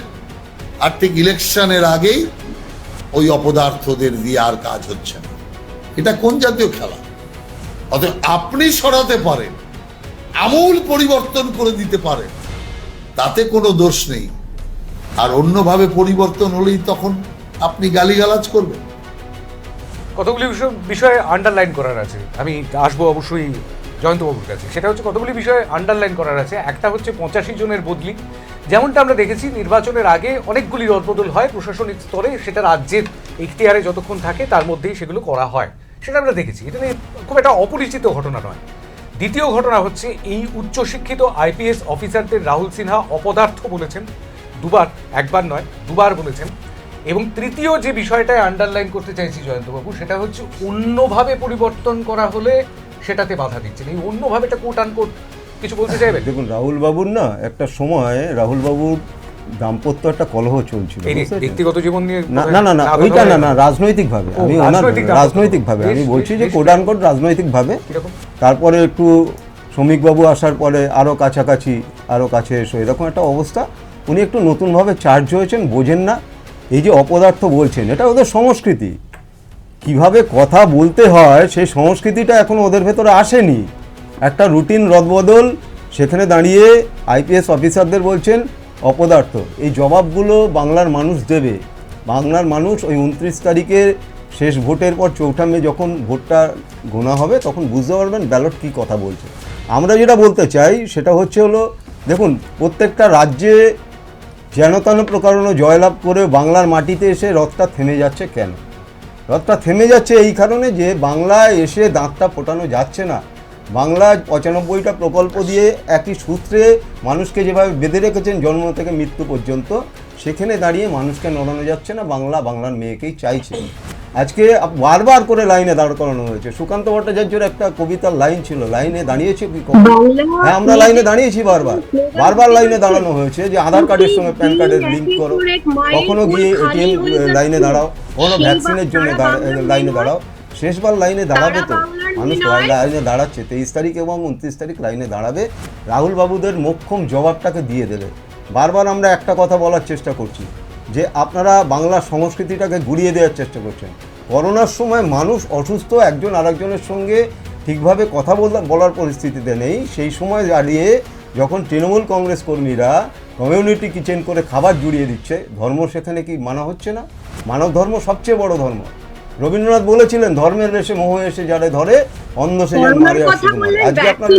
আর ঠিক ইলেকশনের আগেই ওই অপদার্থদের দিয়ে আর কাজ হচ্ছে না। এটা কোন জাতীয় খেলা? অতএব আপনি সরাতে পারেন, আমূল পরিবর্তন করে দিতে পারেন, তাতে কোনো দোষ নেই। আর অন্যভাবে পরিবর্তন হলেই তখন আপনি গালিগালাজ করবেন। কতগুলি বিষয়ে আন্ডারলাইন করার আছে, আমি আসবো অবশ্যই জয়ন্তবাবুর কাছে। সেটা হচ্ছে কতগুলি বিষয়ে আন্ডারলাইন করার আছে। একটা হচ্ছে 85 জনের বদলি, যেমনটা আমরা দেখেছি নির্বাচনের আগে অনেকগুলি রদবদল হয় প্রশাসনিক স্তরে, সেটা রাজ্যের ইখতিয়ারে যতক্ষণ থাকে তার মধ্যেই সেগুলো করা হয়, সেটা আমরা দেখেছি। এটা নিয়ে খুব একটা অপরিচিত ঘটনা নয়। দ্বিতীয় ঘটনা হচ্ছে এই উচ্চশিক্ষিত আইপিএস অফিসারদের রাহুল সিনহা অপদার্থ বলেছেন দুবার, একবার নয়, দুবার বলেছেন। এবং তৃতীয় যে বিষয়টায় আন্ডারলাইন করতে চাইছি জয়ন্তবাবু, সেটা হচ্ছে অন্যভাবে পরিবর্তন করা হলে সেটাতে বাধা দিচ্ছেন। এই অন্যভাবেটা কোট আনকোট কিছু বলতে চাইবেন? দেখুন, রাহুল বাবুর না একটা সময় রাহুল বাবুর দাম্পত্য একটা কলহ চলছিল, ব্যক্তিগত জীবন নিয়ে না ওইটা না, রাজনৈতিকভাবে আমি রাজনৈতিকভাবে আমি বলছি যে কোট আনকোট রাজনৈতিকভাবে। তারপরে একটু শ্রমিকবাবু আসার পরে আরও কাছাকাছি, আরও কাছে এসো, এরকম একটা অবস্থা। উনি একটু নতুনভাবে চার্জ হয়েছেন, বোঝেন না। এই যে অপদার্থ বলছেন, এটা ওদের সংস্কৃতি, কিভাবে কথা বলতে হয় সেই সংস্কৃতিটা এখন ওদের ভেতরে আসেনি। একটা রুটিন রদবদল, সেখানে দাঁড়িয়ে আইপিএস অফিসারদের বলছেন অপদার্থ। এই জবাবগুলো বাংলার মানুষ দেবে। বাংলার মানুষ ওই 29 তারিখে শেষ ভোটের পর 4 মে যখন ভোটটা গোনা হবে, তখন বুঝতে পারবেন ব্যালট কী কথা বলছে। আমরা যেটা বলতে চাই সেটা হচ্ছে দেখুন, প্রত্যেকটা রাজ্যে যেন তেন প্রকারণ জয়লাভ করে বাংলার মাটিতে এসে রথটা থেমে যাচ্ছে কেন? রথটা থেমে যাচ্ছে এই কারণে যে বাংলায় এসে দাঁতটা ফোটানো যাচ্ছে না। বাংলায় 95টা প্রকল্প দিয়ে একই সূত্রে মানুষকে যেভাবে বেঁধে রেখেছেন জন্ম থেকে মৃত্যু পর্যন্ত, সেখানে দাঁড়িয়ে মানুষকে নড়ানো যাচ্ছে না। বাংলার মেয়েকেই চাইছে। আজকে বারবার করে লাইনে দাঁড় করানো হয়েছে। সুকান্ত ভট্টাচার্যের একটা কবিতার লাইন ছিল, লাইনে দাঁড়িয়েছে কি কখনো? হ্যাঁ, আমরা লাইনে দাঁড়িয়েছি, বারবার লাইনে দাঁড়ানো হয়েছে যে আধার কার্ডের সঙ্গে প্যান কার্ডের লিঙ্ক করো, কখনো গিয়ে এটিএম লাইনে দাঁড়াও, কখনো ভ্যাকসিনের জন্য লাইনে দাঁড়াও। শেষবার লাইনে দাঁড়াবে তো, মানুষ লাইনে দাঁড়াচ্ছে। 23 তারিখ এবং 29 তারিখ লাইনে দাঁড়াবে, রাহুল বাবুদের মোক্ষম জবাবটাকে দিয়ে দেবে। বারবার আমরা একটা কথা বলার চেষ্টা করছি যে আপনারা বাংলা সংস্কৃতিটাকে গুড়িয়ে দেওয়ার চেষ্টা করছেন। করোনার সময় মানুষ অসুস্থ, একজন আরেকজনের সঙ্গে ঠিকভাবে কথা বলার পরিস্থিতিতে নেই। সেই সময় দাঁড়িয়ে যখন তৃণমূল কংগ্রেস কর্মীরা কমিউনিটি কিচেন করে খাবার জুড়িয়ে দিচ্ছে, ধর্ম সেখানে কি মানা হচ্ছে না? মানব ধর্ম সবচেয়ে বড় ধর্ম। রবীন্দ্রনাথ বলেছিলেন, ধর্মের বেশে মোহ এসে যারে ধরে, অন্ধ সে যেন মারে আর শুধু মারে। আজকে আপনারা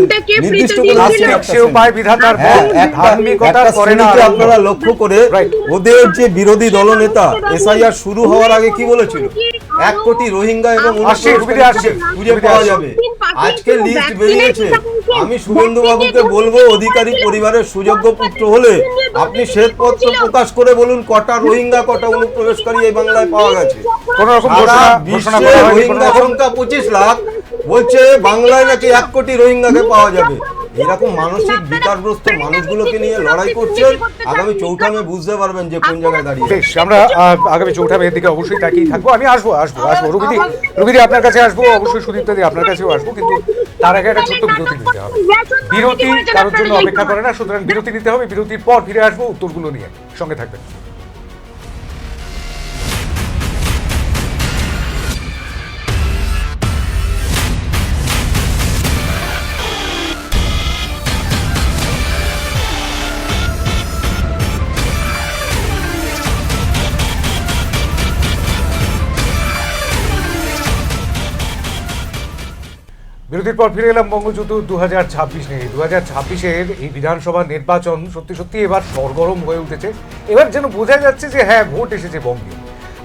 নির্দিষ্ট করে আপনারা লক্ষ্য করে ওদের যে বিরোধী দলনেতা এসআইআর শুরু হওয়ার আগে কি বলেছিল? 1 কোটি রোহিঙ্গা এবং খুঁজে পাওয়া যাবে। আজকে লিস্ট বেরিয়েছে। আমি শুভেন্দু বাবুকে বলবো, অধিকারী পরিবারের সুযোগ্য পুত্র হলে আপনি শ্বেতপত্র প্রকাশ করে বলুন কটা রোহিঙ্গা, কটা অনুপ্রবেশকারী এই বাংলায় পাওয়া গেছে। রোহিঙ্গা সংখ্যা 25 লাখ, বলছে বাংলায় নাকি 1 কোটি রোহিঙ্গাকে পাওয়া যাবে। এরকম মানসিক বিকারগ্রস্ত মানুষগুলোকে নিয়ে লড়াই করছেন। আগামী 4 মে বুঝতে পারবেন যে কোন জায়গায় দাঁড়িয়ে। আমরা আগামী 4 মের দিকে অবশ্যই তাকিয়ে থাকবো। আমি আসবো রবিদি আপনার কাছে আসবো, অবশ্যই সুদীপ্তা দি আপনার কাছেও আসবো, কিন্তু তার আগে একটা ছোট্ট বিরতি নিতে হবে। বিরতি কারোর জন্য অপেক্ষা করে না, সুতরাং বিরতি নিতে হবে। বিরতির পর ফিরে আসবো উত্তরগুলো নিয়ে। সঙ্গে থাকবেন। বিরতির পর ফিরে এলাম বঙ্গযুদ্ধ 2026 নিয়ে। 2026-এর এই বিধানসভা নির্বাচন সত্যি এবার সরগরম হয়ে উঠেছে। এবার যেন বোঝা যাচ্ছে যে হ্যাঁ, ভোট এসেছে বঙ্গে।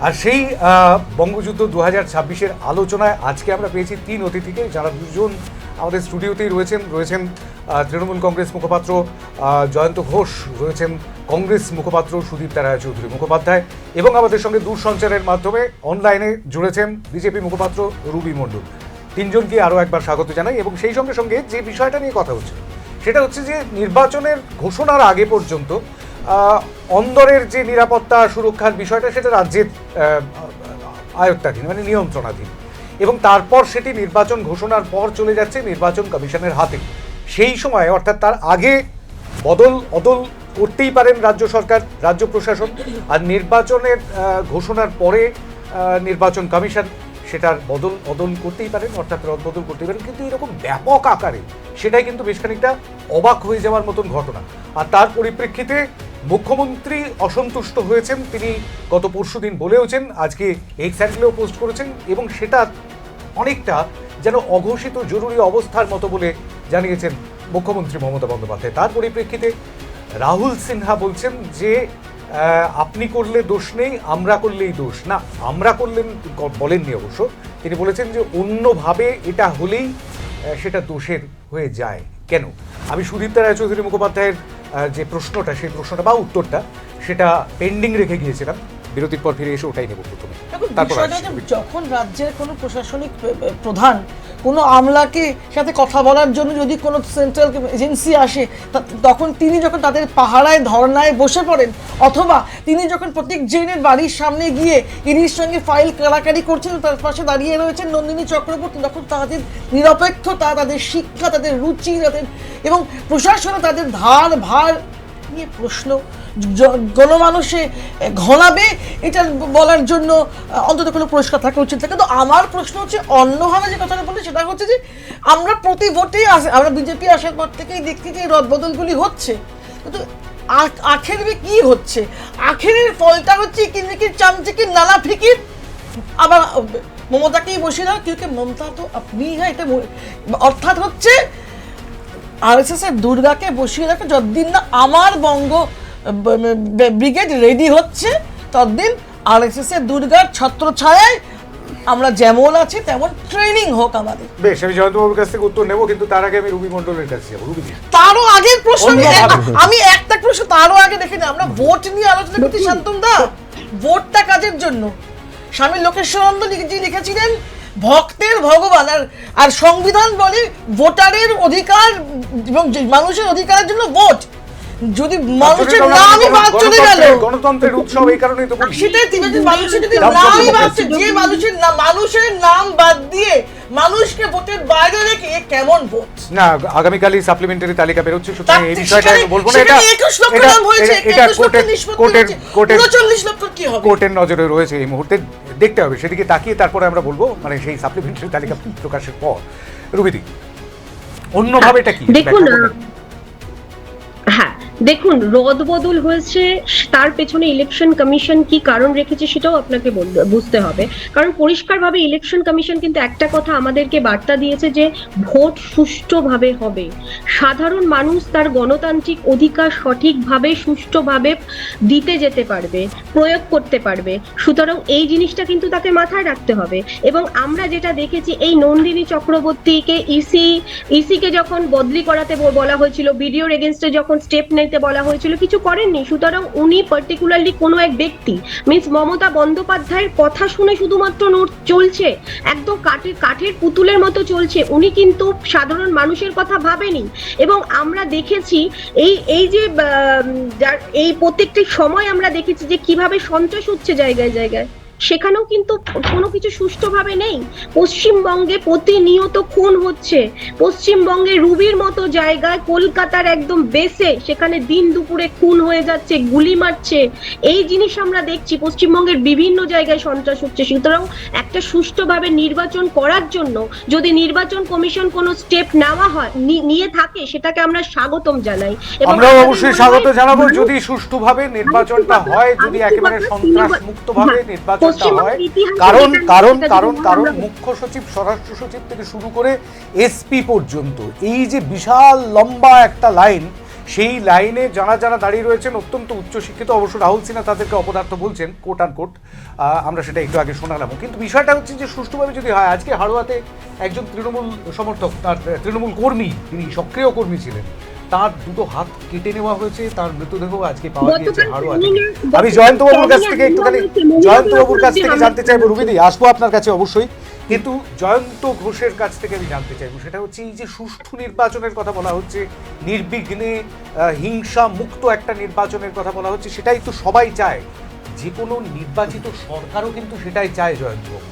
আর সেই বঙ্গযুদ্ধ 2026-এর আলোচনায় আজকে আমরা পেয়েছি 3 অতিথিকে, যারা দুজন আমাদের স্টুডিওতেই রয়েছেন তৃণমূল কংগ্রেস মুখপাত্র জয়ন্ত ঘোষ, রয়েছেন কংগ্রেস মুখপাত্র সুদীপ্তা রায়চৌধুরী মুখোপাধ্যায়, এবং আমাদের সঙ্গে দূরসঞ্চারের মাধ্যমে অনলাইনে জুড়েছেন বিজেপি মুখপাত্র রুবি মণ্ডল। 3 জনকে আরও একবার স্বাগত জানাই। এবং সেই সঙ্গে সঙ্গে যে বিষয়টা নিয়ে কথা হচ্ছে সেটা হচ্ছে যে নির্বাচনের ঘোষণার আগে পর্যন্ত অন্দরের যে নিরাপত্তা সুরক্ষার বিষয়টা, সেটা রাজ্যের আয়ত্তাধীন, মানে নিয়ন্ত্রণাধীন, এবং তারপর সেটি নির্বাচন ঘোষণার পর চলে যাচ্ছে নির্বাচন কমিশনের হাতে। সেই সময়, অর্থাৎ তার আগে বদল অদল করতেই পারেন রাজ্য সরকার, রাজ্য প্রশাসন, আর নির্বাচনের ঘোষণার পরে নির্বাচন কমিশন সেটার বদল অদল করতেই পারেন, অর্থাৎ রদবদল করতেই পারেন। কিন্তু এরকম ব্যাপক আকারে সেটাই কিন্তু বেশ খানিকটা অবাক হয়ে যাওয়ার মতন ঘটনা। আর তার পরিপ্রেক্ষিতে মুখ্যমন্ত্রী অসন্তুষ্ট হয়েছেন। তিনি গত পরশুদিন বলেওছেন, আজকে এক্স হ্যান্ডেলেও পোস্ট করেছেন, এবং সেটা অনেকটা যেন অঘোষিত জরুরি অবস্থার মতো বলে জানিয়েছেন মুখ্যমন্ত্রী মমতা বন্দ্যোপাধ্যায়। তার পরিপ্রেক্ষিতে রাহুল সিনহা বলছেন যে আপনি করলে দোষ নেই, আমরা করলেই দোষ। না, আমরা করলেন বলেননি অবশ্য, তিনি বলেছেন যে অন্যভাবে এটা হলেই সেটা দোষের হয়ে যায়। কেন? আমি সুদীপ্তা রায়চৌধুরী মুখোপাধ্যায়ের যে প্রশ্নটা, সেই প্রশ্নটা বা উত্তরটা সেটা পেন্ডিং রেখে গিয়েছিলাম। বিরতির পর ফিরে এসে ওটাই নেব প্রথমে। যখন রাজ্যের কোনো প্রশাসনিক প্রধান কোনো আমলাকে সাথে কথা বলার জন্য যদি কোনো সেন্ট্রাল এজেন্সি আসে, তখন তিনি যখন তাদের পাহারায় ধর্নায় বসে পড়েন, অথবা তিনি যখন প্রতীক জৈনের বাড়ির সামনে গিয়ে ইনির সঙ্গে ফাইল কাড়াকাড়ি করছেন, তার পাশে দাঁড়িয়ে রয়েছেন নন্দিনী চক্রবর্তী, তখন তাদের নিরপেক্ষতা, তাদের শিক্ষা, তাদের রুচি, তাদের এবং প্রশাসনে তাদের ধার ভার নিয়ে প্রশ্ন গণমানুষে ঘনাবে, এটা বলার জন্য অন্তত কোনো পুরস্কার থাকা উচিত। কিন্তু আমার প্রশ্ন হচ্ছে অন্যভাবে যে কথাটা বলি, সেটা হচ্ছে যে আমরা প্রতি ভোটেই আমরা বিজেপি আসার পর থেকেই দেখছি যে রদবদলগুলি হচ্ছে, কিন্তু আখেরে কি হচ্ছে? আখেরের ফলটা হচ্ছে কি চামচিকি নানা ফিকির। আবার মমতাকেই বসিয়ে দাও, কেউ কে মমতা তো আপনি, হ্যাঁ, এটা অর্থাৎ হচ্ছে আরএসএস এর দুর্গাকে বসিয়ে রাখে যতদিন না আমার বঙ্গ ব্রিগেড রেডি হচ্ছে, ততদিন আরএসএস এর দুর্গার ছত্র ছায়ায় আমরা যেমন আছি তেমন ট্রেনিং হোক আমাদের। বেশ, আমি জয়ন্তবাবুর কাছ থেকে উত্তর নেবো, কিন্তু তার আগে আমি রুবি মণ্ডলের কাছে যাবো। রুবি, তারও আগের প্রশ্ন অন্যভাবে। আমি একটা প্রশ্ন তারও আগে দেখে নিই, আমরা ভোট নিয়ে আলোচনা করছি শান্তম দা, ভোটটা কাজের জন্য। স্বামী লোকেশ্বরানন্দ জি লিখেছিলেন ভক্তের ভগবান, আর সংবিধান বলে ভোটারের অধিকার এবং মানুষের অধিকারের জন্য ভোট। যদি মানুষের নামই বাদ চলে গেল, গণতন্ত্রের উৎসব, এই কারণেই তো বলি। সেটাই মানুষের যদি নামই বাদছে, যে মানুষের নাম বাদ দিয়ে মানুষকে ভোটের বাইরে রেখে এ কেমন ভোট? না, আগামীকালই সাপ্লিমেন্টারি তালিকা বেরোচ্ছে, সুতরাং এই বিষয়টা আমি বলবো না। এটা 21 লক্ষ নাম হয়েছে, এটা 21 লক্ষ নিষ্পত্তি হয়েছে, 39 লক্ষ কি হবে? কোর্টের নজরে রয়েছে এই মুহূর্তে, দেখতে হবে, সেদিকে তাকিয়ে তারপরে আমরা বলবো, মানে সেই সাপ্লিমেন্টারি তালিকা প্রকাশের পর। রুবিদি, অন্যভাবে এটা কি? দেখুন, হ্যাঁ দেখুন, রদবদল হয়েছে, তার পেছনে ইলেকশন কমিশন কি কারণ রেখেছে সেটাও আপনাকে বুঝতে হবে। কারণ পরিষ্কারভাবে ইলেকশন কমিশন কিন্তু একটা কথা আমাদেরকে বার্তা দিয়েছে যে ভোট সুষ্ঠুভাবে হবে, সাধারণ মানুষ তার গণতান্ত্রিক অধিকার সঠিকভাবে সুষ্ঠুভাবে দিতে যেতে পারবে, প্রয়োগ করতে পারবে। সুতরাং এই জিনিসটা কিন্তু তাকে মাথায় রাখতে হবে। এবং আমরা যেটা দেখেছি, এই নন্দিনী চক্রবর্তীকে ইসিকে যখন বদলি করাতে বলা হয়েছিল, বিডিওর এগেনস্টে যখন স্টেপ নিতে বলা হয়েছিল, কিছু করেননি। সুতরাং উনি পার্টিকুলারলি কোনো এক ব্যক্তি মিন্স মমতা বন্দ্যোপাধ্যায়ের কথা শুনে শুধুমাত্র চলছে, একদম কাঠের পুতুলের মতো চলছে। উনি কিন্তু সাধারণ মানুষের কথা ভাবেনি। এবং আমরা দেখেছি এই যে এই প্রত্যেকটি সময় আমরা দেখেছি যে কিভাবে সন্ত্রাস হচ্ছে জায়গায় জায়গায়, সেখানেও কিন্তু কোনো কিছু সুষ্ঠুভাবে নেই। পশ্চিমবঙ্গে প্রতিনিয়ত খুন হচ্ছে, পশ্চিমবঙ্গে রুবির মতো জায়গায়, কলকাতার একদম বেসে, সেখানে দিন দুপুরে খুন হয়ে যাচ্ছে, গুলি মারছে। এই জিনিস আমরা দেখছি, পশ্চিমবঙ্গের বিভিন্ন জায়গায় সন্ত্রাস হচ্ছে। সুতরাং একটা সুষ্ঠুভাবে নির্বাচন করার জন্য যদি নির্বাচন কমিশন কোনো স্টেপ নেওয়া হয়, নিয়ে থাকে, সেটাকে আমরা স্বাগতম জানাই। আমরা অবশ্যই স্বাগত জানাবো যদি সুষ্ঠুভাবে নির্বাচনটা হয়, যদি একেবারে সন্ত্রাস মুক্তভাবে নির্বাচন কারণ মুখ্য সচিব, স্বরাষ্ট্র সচিব থেকে শুরু করে এসপি পর্যন্ত এই যে বিশাল লম্বা একটা লাইন, সেই লাইনে যারা দাঁড়িয়ে রয়েছেন অত্যন্ত উচ্চশিক্ষিত। অবশ্য রাহুল সিনহা তাদেরকে অপদার্থ বলছেন, কোট আন কোট, আমরা সেটা একটু আগে শোনালাম। কিন্তু বিষয়টা হচ্ছে যে সুষ্ঠুভাবে যদি হয়, আজকে হাড়োয়াতে একজন তৃণমূল সমর্থক, তার তৃণমূল কর্মী, তিনি সক্রিয় কর্মী ছিলেন, তার দুটো হাত কেটে নেওয়া হয়েছে, তার মৃতদেহ আজকে পাওয়া গিয়েছে হাড়োয়া থেকে। আমি জয়ন্তবাবুর কাছ থেকে একটুখানি জানতে চাইবো, রুবিদি আসবো আপনার কাছে অবশ্যই, কিন্তু জয়ন্ত ঘোষের কাছ থেকে আমি জানতে চাইবো, সেটা হচ্ছে এই যে সুষ্ঠু নির্বাচনের কথা বলা হচ্ছে, নির্বিঘ্নে হিংসা মুক্ত একটা নির্বাচনের কথা বলা হচ্ছে, সেটাই তো সবাই চায়, যে কোনো নির্বাচিত সরকারও কিন্তু সেটাই চায়। জয়ন্তবাবু,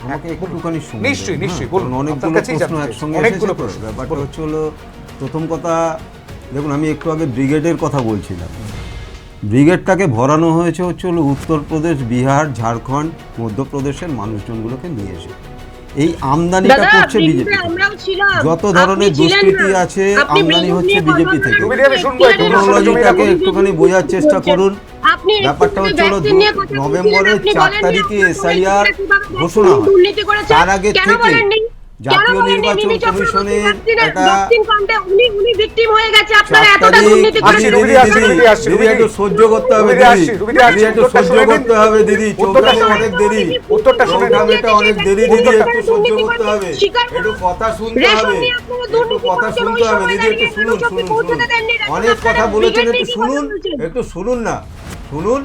আমাকে একটুখানি শুনুন। নিশ্চয়ই বলুন, অনেকগুলো প্রশ্ন একসঙ্গে অনেকগুলো এসেছে। প্রশ্ন। ব্যাপারটা হচ্ছে হলো, প্রথম কথা দেখুন, আমি একটু আগে ব্রিগেডের কথা বলছিলাম। ব্রিগেডটাকে ভরানো হয়েছে হচ্ছে হলো উত্তরপ্রদেশ, বিহার, ঝাড়খণ্ড, মধ্যপ্রদেশের মানুষজনগুলোকে নিয়ে এসে। এই আমদানিটা করছে বিজেপি, যত ধরনের দুষ্কৃতি আছে আমদানি হচ্ছে বিজেপি থেকে। টেকনোলজিটাকে একটুখানি বোঝার চেষ্টা করুন। ব্যাপারটা হচ্ছে হলো নভেম্বরের 4 তারিখে এসআইআর ঘোষণা হয়, তার আগে থেকে জাতীয় নির্বাচন কমিশনের একটা একটু সহ্য করতে হবে দিদি, একটু সহ্য করতে হবে দিদি, চৌকাশে অনেক দেরি, চৌকাশে অনেক দেরি দিদি, একটু সহ্য করতে হবে, একটু কথা শুনতে হবে, একটু কথা শুনতে হবে দিদি, একটু শুনুন, অনেক কথা বলেছেন, একটু শুনুন না, শুনুন,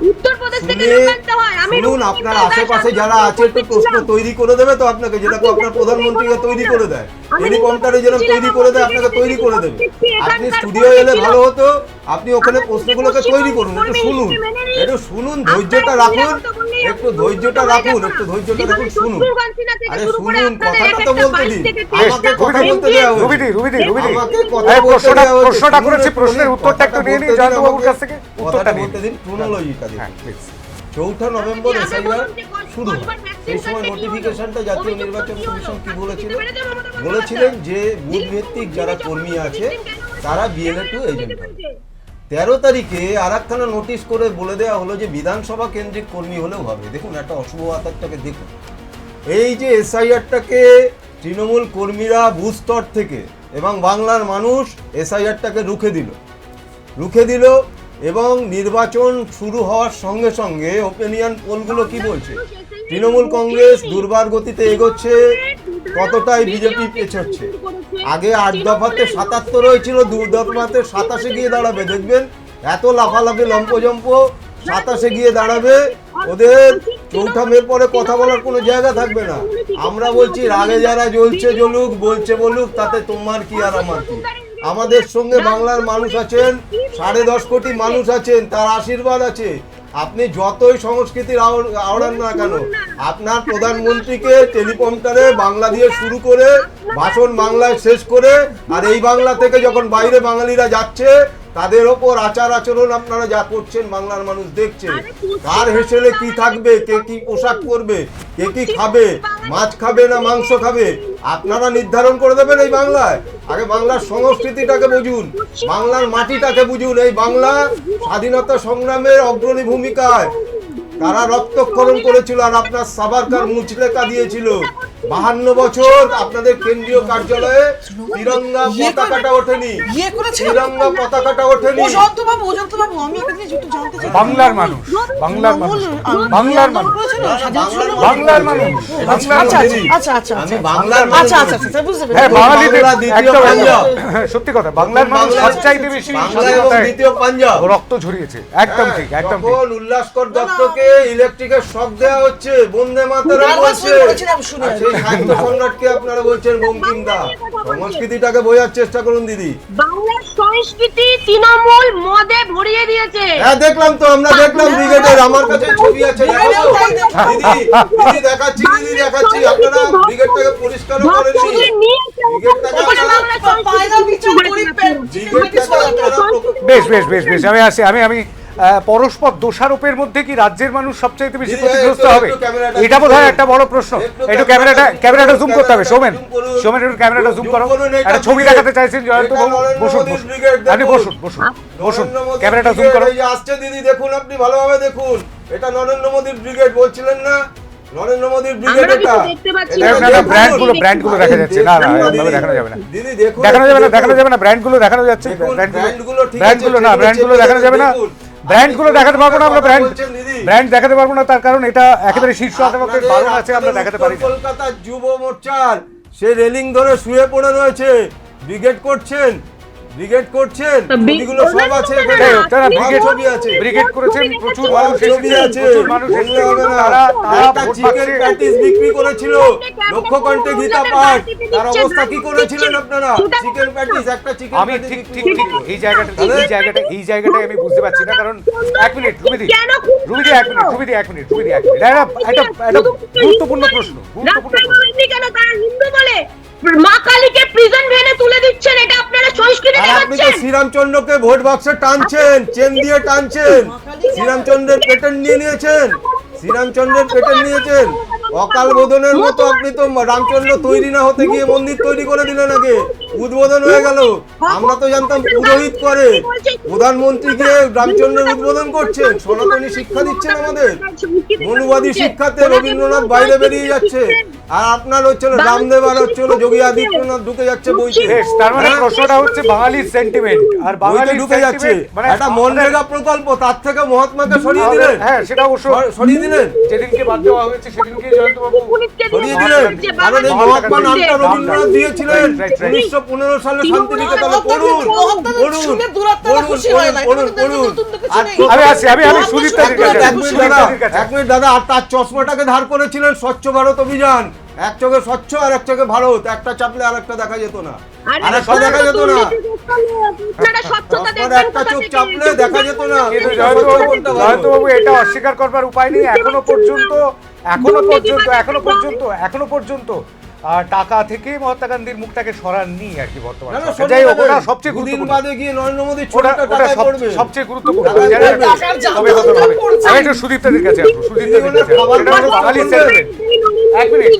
আপনার আশেপাশে যারা আছে একটু প্রশ্ন তৈরি করে দেবে তো আপনাকে, যেরকম আপনার প্রধানমন্ত্রীকে তৈরি করে দেয়, টেলিকমটারে যেরকম তৈরি করে দেয় আপনাকে তৈরি করে দেবে। আপনি স্টুডিও এলে ভালো হতো, আপনি ওখানে প্রশ্নগুলোকে তৈরি করুন, একটু শুনুন, ধৈর্যটা রাখুন, একটু ধৈর্যটা রাখুন, শুনুন, আরে শুনুন, কথাটা তো বলতে দিন, আমাকে কথা বলতে দেওয়া হয়েছে, আমাকে কথা বলতে দেওয়া হয়েছে, প্রশ্নটা করেছি, প্রশ্নের উত্তরটা একটু নিয়ে নিন জয়ন্তবাবুর কাছ থেকে, উত্তরটা বলতে দিন, ক্রোনোলজিটা দিন। 4 নভেম্বর এসআইআর শুরু হয়, সেই সময় নোটিফিকেশনটা জাতীয় নির্বাচন কমিশন কি বলেছিলেন যে বুথ ভিত্তিক যারা কর্মী আছে তারা BLA 2 এজেন্ট হবে। 13 তারিখে আর একখানা নোটিশ করে বলে দেওয়া হলো যে বিধানসভা কেন্দ্রিক কর্মী হলেও হবে। দেখুন একটা অশুভ আচারটাকে দেখুন, এই যে এসআইআরটাকে তৃণমূল কর্মীরা বুথ স্তর থেকে এবং বাংলার মানুষ এসআইআরটাকে রুখে দিল, এবং নির্বাচন শুরু হওয়ার সঙ্গে সঙ্গে ওপিনিয়ন পোলগুলো কি বলছে? তৃণমূল কংগ্রেস দুর্বার গতিতে এগোচ্ছে, ততটাই বিজেপি পেছোচ্ছে। আগে 8 দফাতে 77 হয়েছিল, 2 দফাতে 27-এ গিয়ে দাঁড়াবে। দেখবেন এত লাফালাফি লম্পজম্প, 27-এ গিয়ে দাঁড়াবে। ওদের চৌঠা মের পরে কথা বলার কোনো জায়গা থাকবে না। আমরা বলছি রাগে যারা জ্বলছে জ্বলুক, বলছে বলুক, তাতে তোমার কি আর আমার কি। আমাদের সঙ্গে বাংলার মানুষ আছেন, 10.5 কোটি মানুষ আছেন, তার আশীর্বাদ আছে। আপনি যতই সংস্কৃতির আওড়ান না কেন, আপনার প্রধানমন্ত্রীকে টেলিপ্রম্পটারে বাংলা দিয়ে শুরু করে ভাষণ বাংলায় শেষ করে, আর এই বাংলা থেকে যখন বাইরে বাঙালিরা যাচ্ছে তাদের ওপর আচার আচরণ আপনারা যা করছেন বাংলার মানুষ দেখছে। কার হেসেলে কি থাকবে, কে কি পোশাক পরবে, কে কি খাবে, মাছ খাবে না মাংস খাবে, আপনারা নির্ধারণ করে দেবেন এই বাংলায়। আগে বাংলার সংস্কৃতিটাকে বুঝুন, বাংলার মাটিটাকে বুঝুন। এই বাংলা স্বাধীনতা সংগ্রামের অগ্রণী ভূমিকায় তারা রক্তক্ষরণ করেছিল, আর আপনার সাবারকার মুচলেকা দিয়েছিল। 52 বছর আপনাদের কেন্দ্রীয় কার্যালয়ে তিরঙ্গা পতাকাটা ওঠেনি, তিরঙ্গা পতাকাটা ওঠেনি। অজন্তবাবু, আমি একটা জিনিস একটু জানতে চাই। বাংলার মানুষ, বাংলার মানুষ, বাংলার মানুষ, বাংলার মানুষ, বাংলার মানুষ। আচ্ছা, আমি বাংলার মানুষ। আচ্ছা, বুঝতে পেরেছি। হ্যাঁ, বাঙালিদের বাংলা দ্বিতীয় একদম পাঞ্জাব। সত্যি কথা, বাংলার মানুষ সবচাইতে বেশি বাংলা এবং স্বাধীনতায় দ্বিতীয় পাঞ্জাব। রক্ত ঝরিয়েছে। একদম ঠিক, একদম ঠিক। যখন উল্লাসকর দত্তকে ইলেকট্রিকের শক দেওয়া হচ্ছে, বন্দে মাতরম বলছে, আর সেই সাহিত্য সম্রাটকে আপনারা বলছেন বঙ্কিমদা। সংস্কৃতিটাকে বোঝার চেষ্টা করুন দিদি। বাংলার সংস্কৃতি তৃণমূল মদে ভরিয়ে দিয়েছে। হ্যাঁ, দেখলাম তো, আমরা দেখলাম ব্রিগেডের, আমার কাছে ছবি আছে, দেখাবো দিদি, দেখাচ্ছি দিদি, দেখাচ্ছি। আপনারা ব্রিগেডটাকে পরিষ্কার করেন, বেশ আমি আসি। আমি পরস্পর দোষারোপের মধ্যে কি রাজ্যের মানুষ সবচাইতে বেশি ক্ষতিগ্রস্ত হবে? এটা বোধহয় একটা বড় প্রশ্ন। একটু ক্যামেরাটা জুম করতে হবে। সৌমেন একটু ক্যামেরাটা জুম করো। একটা ছবি দেখাতে চাইছেন জয়ন্ত বাবু। বসুন, আপনি বসুন, ক্যামেরাটা জুম করো। আসছে দিদি, দেখুন, আপনি ভালোভাবে দেখুন। এটা নরেন্দ্র মোদীর ব্রিগেড বলছিলেন না? নরেন্দ্র মোদীর ব্রিগেড এটা। ব্র্যান্ডগুলো দেখা যাচ্ছে। না, এভাবে দেখানো যাবে না। দিদি দেখুন, দেখানো যাবে না। ব্র্যান্ডগুলো দেখানো যাচ্ছে। ব্র্যান্ডগুলো দেখানো যাবে না। ব্র্যান্ডগুলো দেখাতে পারবো না আমরা। ব্র্যান্ড দেখাতে পারবো না, তার কারণ এটা একেবারে শীর্ষ আদালতের বারণ আছে, আমরা দেখাতে পারি না। কলকাতা যুব মোর্চার সে রেলিং ধরে শুয়ে পড়ে রয়েছে, ব্রিগেড করছেন, ছবিগুলো সব আছে, তারা ব্রিগেড করেছেন, প্রচুর মানুষ আছে, একটা চিকেন প্যাটিস বিক্রি করেছিল, লক্ষ্যকণ্ঠে গীতা পাঠ, তার অবস্থা কি করেছিলেন আপনারা? চিকেন প্যাটিস, একটা চিকেন আমি ঠিক এই জায়গাটাই আমি বুঝতে পারছি না। কারণ এক মিনিট রুবিদি, এক মিনিট, একটা গুরুত্বপূর্ণ প্রশ্ন। কেন তারা হিন্দু বলে মা কালীকে প্রিজন ভ্যানে তুলে দিচ্ছেন? এটা আপনারা সংস্কৃতি আপনি তো দেখাচ্ছেন। শ্রীরামচন্দ্রকে ভোট বাক্সে টানছেন, চেন দিয়ে টানছেন, শ্রীরামচন্দ্রের পেটেন্ট নিয়ে নিয়েছেন, অকাল বোধনের মতো আপনি তো রামচন্দ্র তৈরি না হতে গিয়ে মন্দির তৈরি করে দিলেন, আগে উদ্বোধন হয়ে গেল। আমরা তো জানতাম পুরোহিত করে, প্রধানমন্ত্রীকে রামচন্দ্রের উদ্বোধন করছেন, সনাতনী শিক্ষা দিচ্ছেন আমাদের, মনুবাদী শিক্ষাতে রবীন্দ্রনাথ বাইরে বেরিয়ে যাচ্ছে, আর আপনার হচ্ছে রামদেব আর হচ্ছে যোগী আদিত্যনাথ ঢুকে যাচ্ছে বইতে। তার মানে প্রশ্নটা হচ্ছে বাঙালির সেন্টিমেন্ট, আর বাঙালি ঢুকে যাচ্ছে। একটা মনরেগা প্রকল্প, তার থেকে মহাত্মাকে সরিয়ে দিলেন। হ্যাঁ, সেটা অবশ্য সরিয়ে দিলেন, যেদিনকে বাদ দেওয়া হয়েছে সেদিনকে জয়ন্তবাবু সরিয়ে দিলেন। কারণ এই মহাত্মা নামটা রবীন্দ্রনাথ দিয়েছিলেন 1915 সালে শান্তিনিকেতনে। পড়ুন। আমি সুদীপ্তাদির কাছে। এক মিনিট দাদা, আর তার চশমাটাকে ধার করেছিলেন স্বচ্ছ ভারত অভিযান। এক চোখে স্বচ্ছ আর এক চোখে ভারত, একটা চাপলে আর একটা দেখা যেত না, একটা চোখ চাপলে দেখা যেত না। জয়ন্তবাবু, এটা অস্বীকার করবার উপায় নেই। এখনো পর্যন্ত টাকা থেকে মহাত্মা গান্ধীর মুখটাকে সরাননি আর কি বর্তমানে। যাই হোক, ওটা সবচেয়ে গুরুত্বপূর্ণ, সবচেয়ে গুরুত্বপূর্ণ। আমি একটু সুদীপ্তাদের কাছে আসবো। বাঙালির সেন্টিমেন্ট। এক মিনিট,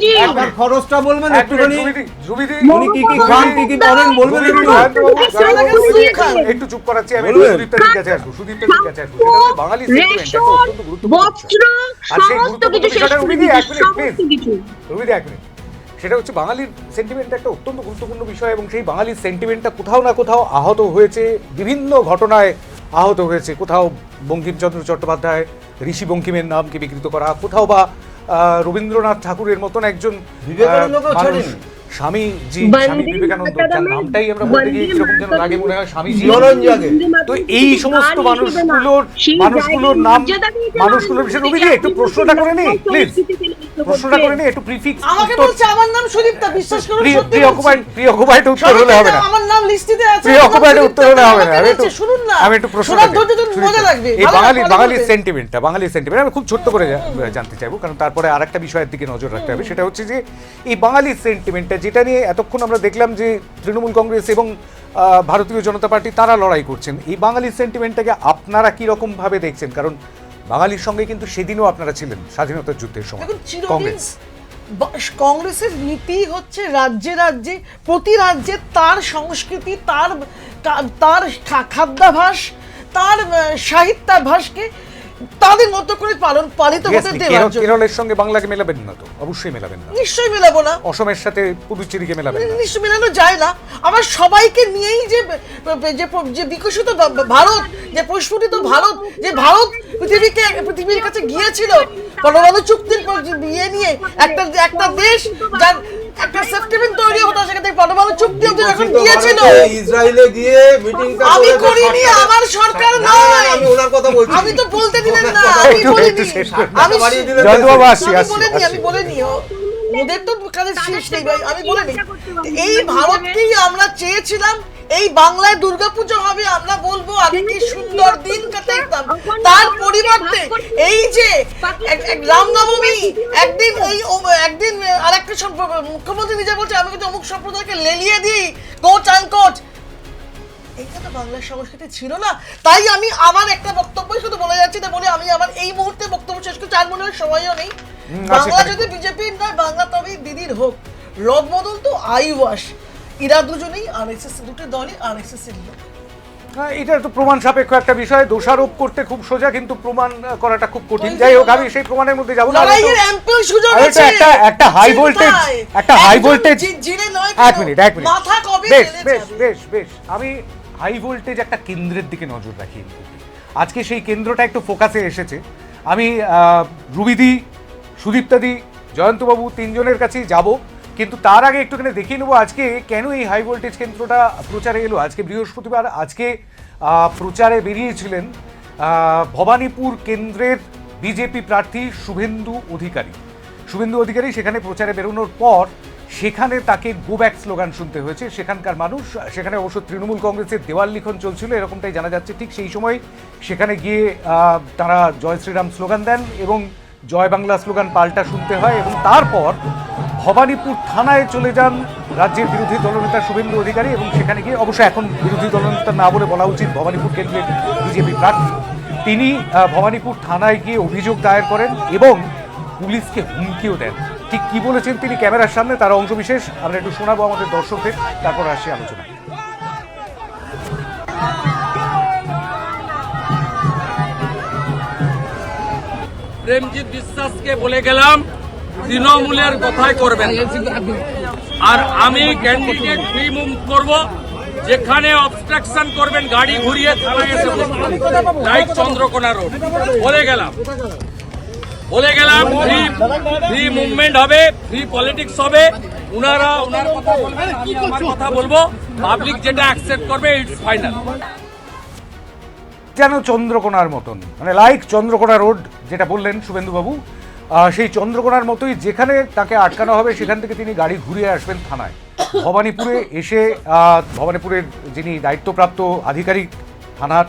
খরচটা বলবেন একটুখানি, রুবিদি উনি কি কি খান, কি কি করেন বলবেন একটু চুপ করাচ্ছি। আমি সুদীপ্তাদের কাছে আসবো। সেটা হচ্ছে বাঙালির সেন্টিমেন্ট, একটা অত্যন্ত গুরুত্বপূর্ণ বিষয়। আর সেই গুরুত্বপূর্ণ বিষয়টা রুবিদি, এক মিনিট, সেটা হচ্ছে বাঙালির সেন্টিমেন্ট একটা অত্যন্ত গুরুত্বপূর্ণ বিষয়, এবং সেই বাঙালির সেন্টিমেন্টটা কোথাও না কোথাও আহত হয়েছে বিভিন্ন ঘটনায়। আহত হয়েছে, কোথাও বঙ্কিমচন্দ্র চট্টোপাধ্যায়, ঋষি বঙ্কিমের নামকে বিকৃত করা, কোথাও বা রবীন্দ্রনাথ ঠাকুরের মতন একজন বিবেকানন্দকেও মানুষ, ছাড়েনি। স্বামীজি, বন্দে স্বামী বিবেকানন্দ, যার মাতরমে নামটাই আমরা বলতে গিয়ে বন্দে কিরকম যেন মাতরম লাগে, মনে হয় স্বামীজি। জ্বলন জাগে। তো এই সমস্ত মানুষগুলোর নাম, মানুষগুলোর বিষয়ে রবিজি একটু প্রশ্নটা করে নি প্লিজ, প্রশ্নটা করে নি একটু প্রিফিক্স। আমাকে বলছে আমার নাম সুদীপ্তা, বিশ্বাস করুন সত্যি প্রিয়কুমার উত্তর হলে হবে না, আমার নাম লিস্টিতে আছে, প্রিয়কুমার উত্তর হলে হবে না। আমি একটু শুনুন না, আমি একটু প্রশ্ন শোনার ধৈর্য ধরুন, মজা লাগবে। এই ভালো বাঙালি লাগবে, বাঙালির বলবে। সেন্টিমেন্টটা, বাঙালির সেন্টিমেন্ট আমি খুব ছোট্ট করে জানতে চাইবো, কারণ তারপরে আরেকটা বিষয়ের দিকে নজর রাখতে হবে। সেটা হচ্ছে যে এই বাঙালির সেন্টিমেন্টটা, যেটা নিয়ে এতক্ষণ আমরা দেখলাম যে তৃণমূল কংগ্রেস এবং ভারতীয় জনতা পার্টি তারা লড়াই করছেন, এই বাঙালির সেন্টিমেন্টটাকে আপনারা কি রকম ভাবে দেখছেন? কারণ বাঙালির সঙ্গে কিন্তু সেদিনও আপনারা ছিলেন স্বাধীনতার যুদ্ধের সময়। দেখুন, চিরদিন কংগ্রেস কংগ্রেসের নীতি হচ্ছে রাজ্যে রাজ্যে, প্রতি রাজ্যে তার সংস্কৃতি, তার খাদ্যাভাস, তার সাহিত্যাভাসকে তাদের মতো করে পালিত হতে দেওয়ার জন্য। কেরলের সঙ্গে বাংলাকে মেলাবেন না তো? অবশ্যই মেলাবেন না। নিশ্চয়ই মেলাবো না। অসমের সাথে পুদুচেরিকে মেলাবেন না। নিশ্চয়ই মেলানো যায় না। আবার সবাইকে নিয়েই যে বিকশিত ভারত, যে প্রস্ফুটিত ভারত, যে ভারত পৃথিবীর কাছে গিয়েছিল পরমাণু চুক্তির ইয়ে নিয়ে, একটা দেশ যার একটা সেপ্টেম্বর তৈরি হতো, সেখান থেকে পরমাণু চুক্তি অবধি যখন গিয়েছিল, ইসরায়েলে গিয়ে মিটিংটা আমি করিনি, আমার সরকার নয়। আমি ওনার কথা বলছি। আমি তো বলতে দিলেন না, আমি বলিনি, আমি বলিনি, ওদের তো কাজের শেষ নেই ভাই, আমি বলিনি। এই ভারতকেই আমরা চেয়েছিলাম, এই বাংলায় দুর্গাপুজো হবে, আমরা বলবো আগে কি সুন্দর দিন কাটাইতাম। তার পরিবর্তে এই যে রামনবমী, একদিন আরেকটা মুখ্যমন্ত্রী নিজে বলছে আমি কিন্তু অমুক সম্প্রদায়কে লেলিয়ে দিই, কোচ আনকোচ। এইটা তো বাংলার সংস্কৃতি ছিল না। তাই আমি আমার একটা বক্তব্য শুধু বলে যাচ্ছি, না বলে আমি আমার এই মুহূর্তে বক্তব্য শেষ করছি, আর মনে হয় সময়ও নেই। বাংলা যদি বিজেপির নয়, বাংলা তবে দিদির হোক। রদবদল তো আইওয়াস, এরা দুজনেই আরএসএস, দুটো দলই আরএসএস এর লোক। এটা তো প্রমাণ সাপেক্ষ একটা বিষয়, দোষারোপ করতে খুব সোজা, কিন্তু প্রমাণ করাটা খুব কঠিন। যাই হোক, আমি সেই প্রমাণের মধ্যে যাব না। লড়াইয়ের অ্যাম্পল সুযোগ আছে। একটা হাই ভোল্টেজ, জিনে নয়, এক মিনিট মাথা কবে বেশ আমি হাই ভোল্টেজ একটা কেন্দ্রের দিকে নজর রাখি। আজকে সেই কেন্দ্রটা একটু ফোকাসে এসেছে। আমি রুবিদি, সুদীপ্তাদি, জয়ন্তবাবু তিনজনের কাছেই যাব, কিন্তু তার আগে একটুখানি দেখিয়ে নেবো আজকে কেন এই হাই ভোল্টেজ কেন্দ্রটা প্রচারে এলো। আজকে বৃহস্পতিবার, আজকে প্রচারে বেরিয়েছিলেন ভবানীপুর কেন্দ্রের বিজেপি প্রার্থী শুভেন্দু অধিকারী। সেখানে প্রচারে বেরোনোর পর সেখানে তাকে গো ব্যাক স্লোগান শুনতে হয়েছে সেখানকার মানুষ। সেখানে অবশ্য তৃণমূল কংগ্রেসের দেওয়াল লিখন চলছিল, এরকমটাই জানা যাচ্ছে। ঠিক সেই সময় সেখানে গিয়ে তারা জয় শ্রীরাম স্লোগান দেন এবং জয় বাংলা স্লোগান পাল্টা শুনতে হয়, এবং তারপর ভবানীপুর থানায় চলে যান রাজ্যের বিরোধী দলনেতা শুভেন্দু অধিকারী, এবং সেখানে গিয়ে, অবশ্য এখন বিরোধী দলনেতা না বলে বলা উচিত ভবানীপুর কেন্দ্রের বিজেপি প্রার্থী, তিনি ভবানীপুর থানায় গিয়ে অভিযোগ দায়ের করেন এবং পুলিশকে হুমকিও দেন। ঠিক কি বলেছেন তিনি ক্যামেরার সামনে, তার অংশবিশেষ আমরা একটু শোনাবো আমাদের দর্শকদের, তারপর আসি আলোচনা। প্রেমজিৎ বিশ্বাসকে বলে গেলাম তৃণমূলের কথাই করবেন, আর আমি ক্যান্ডিডেট ফ্রি মুভ করব, যেখানে অবস্ট্রাকশন করবেন গাড়ি ঘুরিয়ে থানায় এসে বসবেন, লাইক চন্দ্রকোনা রোড। বলে গেলাম ফ্রি মুভমেন্ট হবে, ফ্রি পলিটিক্স হবে। উনারা ওনার কথা বলবেন, আমি আমার কথা বলবো, পাবলিক যেটা অ্যাকসেপ্ট করবে ইটস ফাইনাল। যেন চন্দ্রকোনার মতন, মানে লাইক চন্দ্রকোনা রোড যেটা বললেন শুভেন্দুবাবু, সেই চন্দ্রকোনার মতোই যেখানে তাকে আটকানো হবে সেখান থেকে তিনি গাড়ি ঘুরিয়ে আসবেন থানায়। ভবানীপুরে এসে ভবানীপুরের যিনি দায়িত্বপ্রাপ্ত আধিকারিক থানার,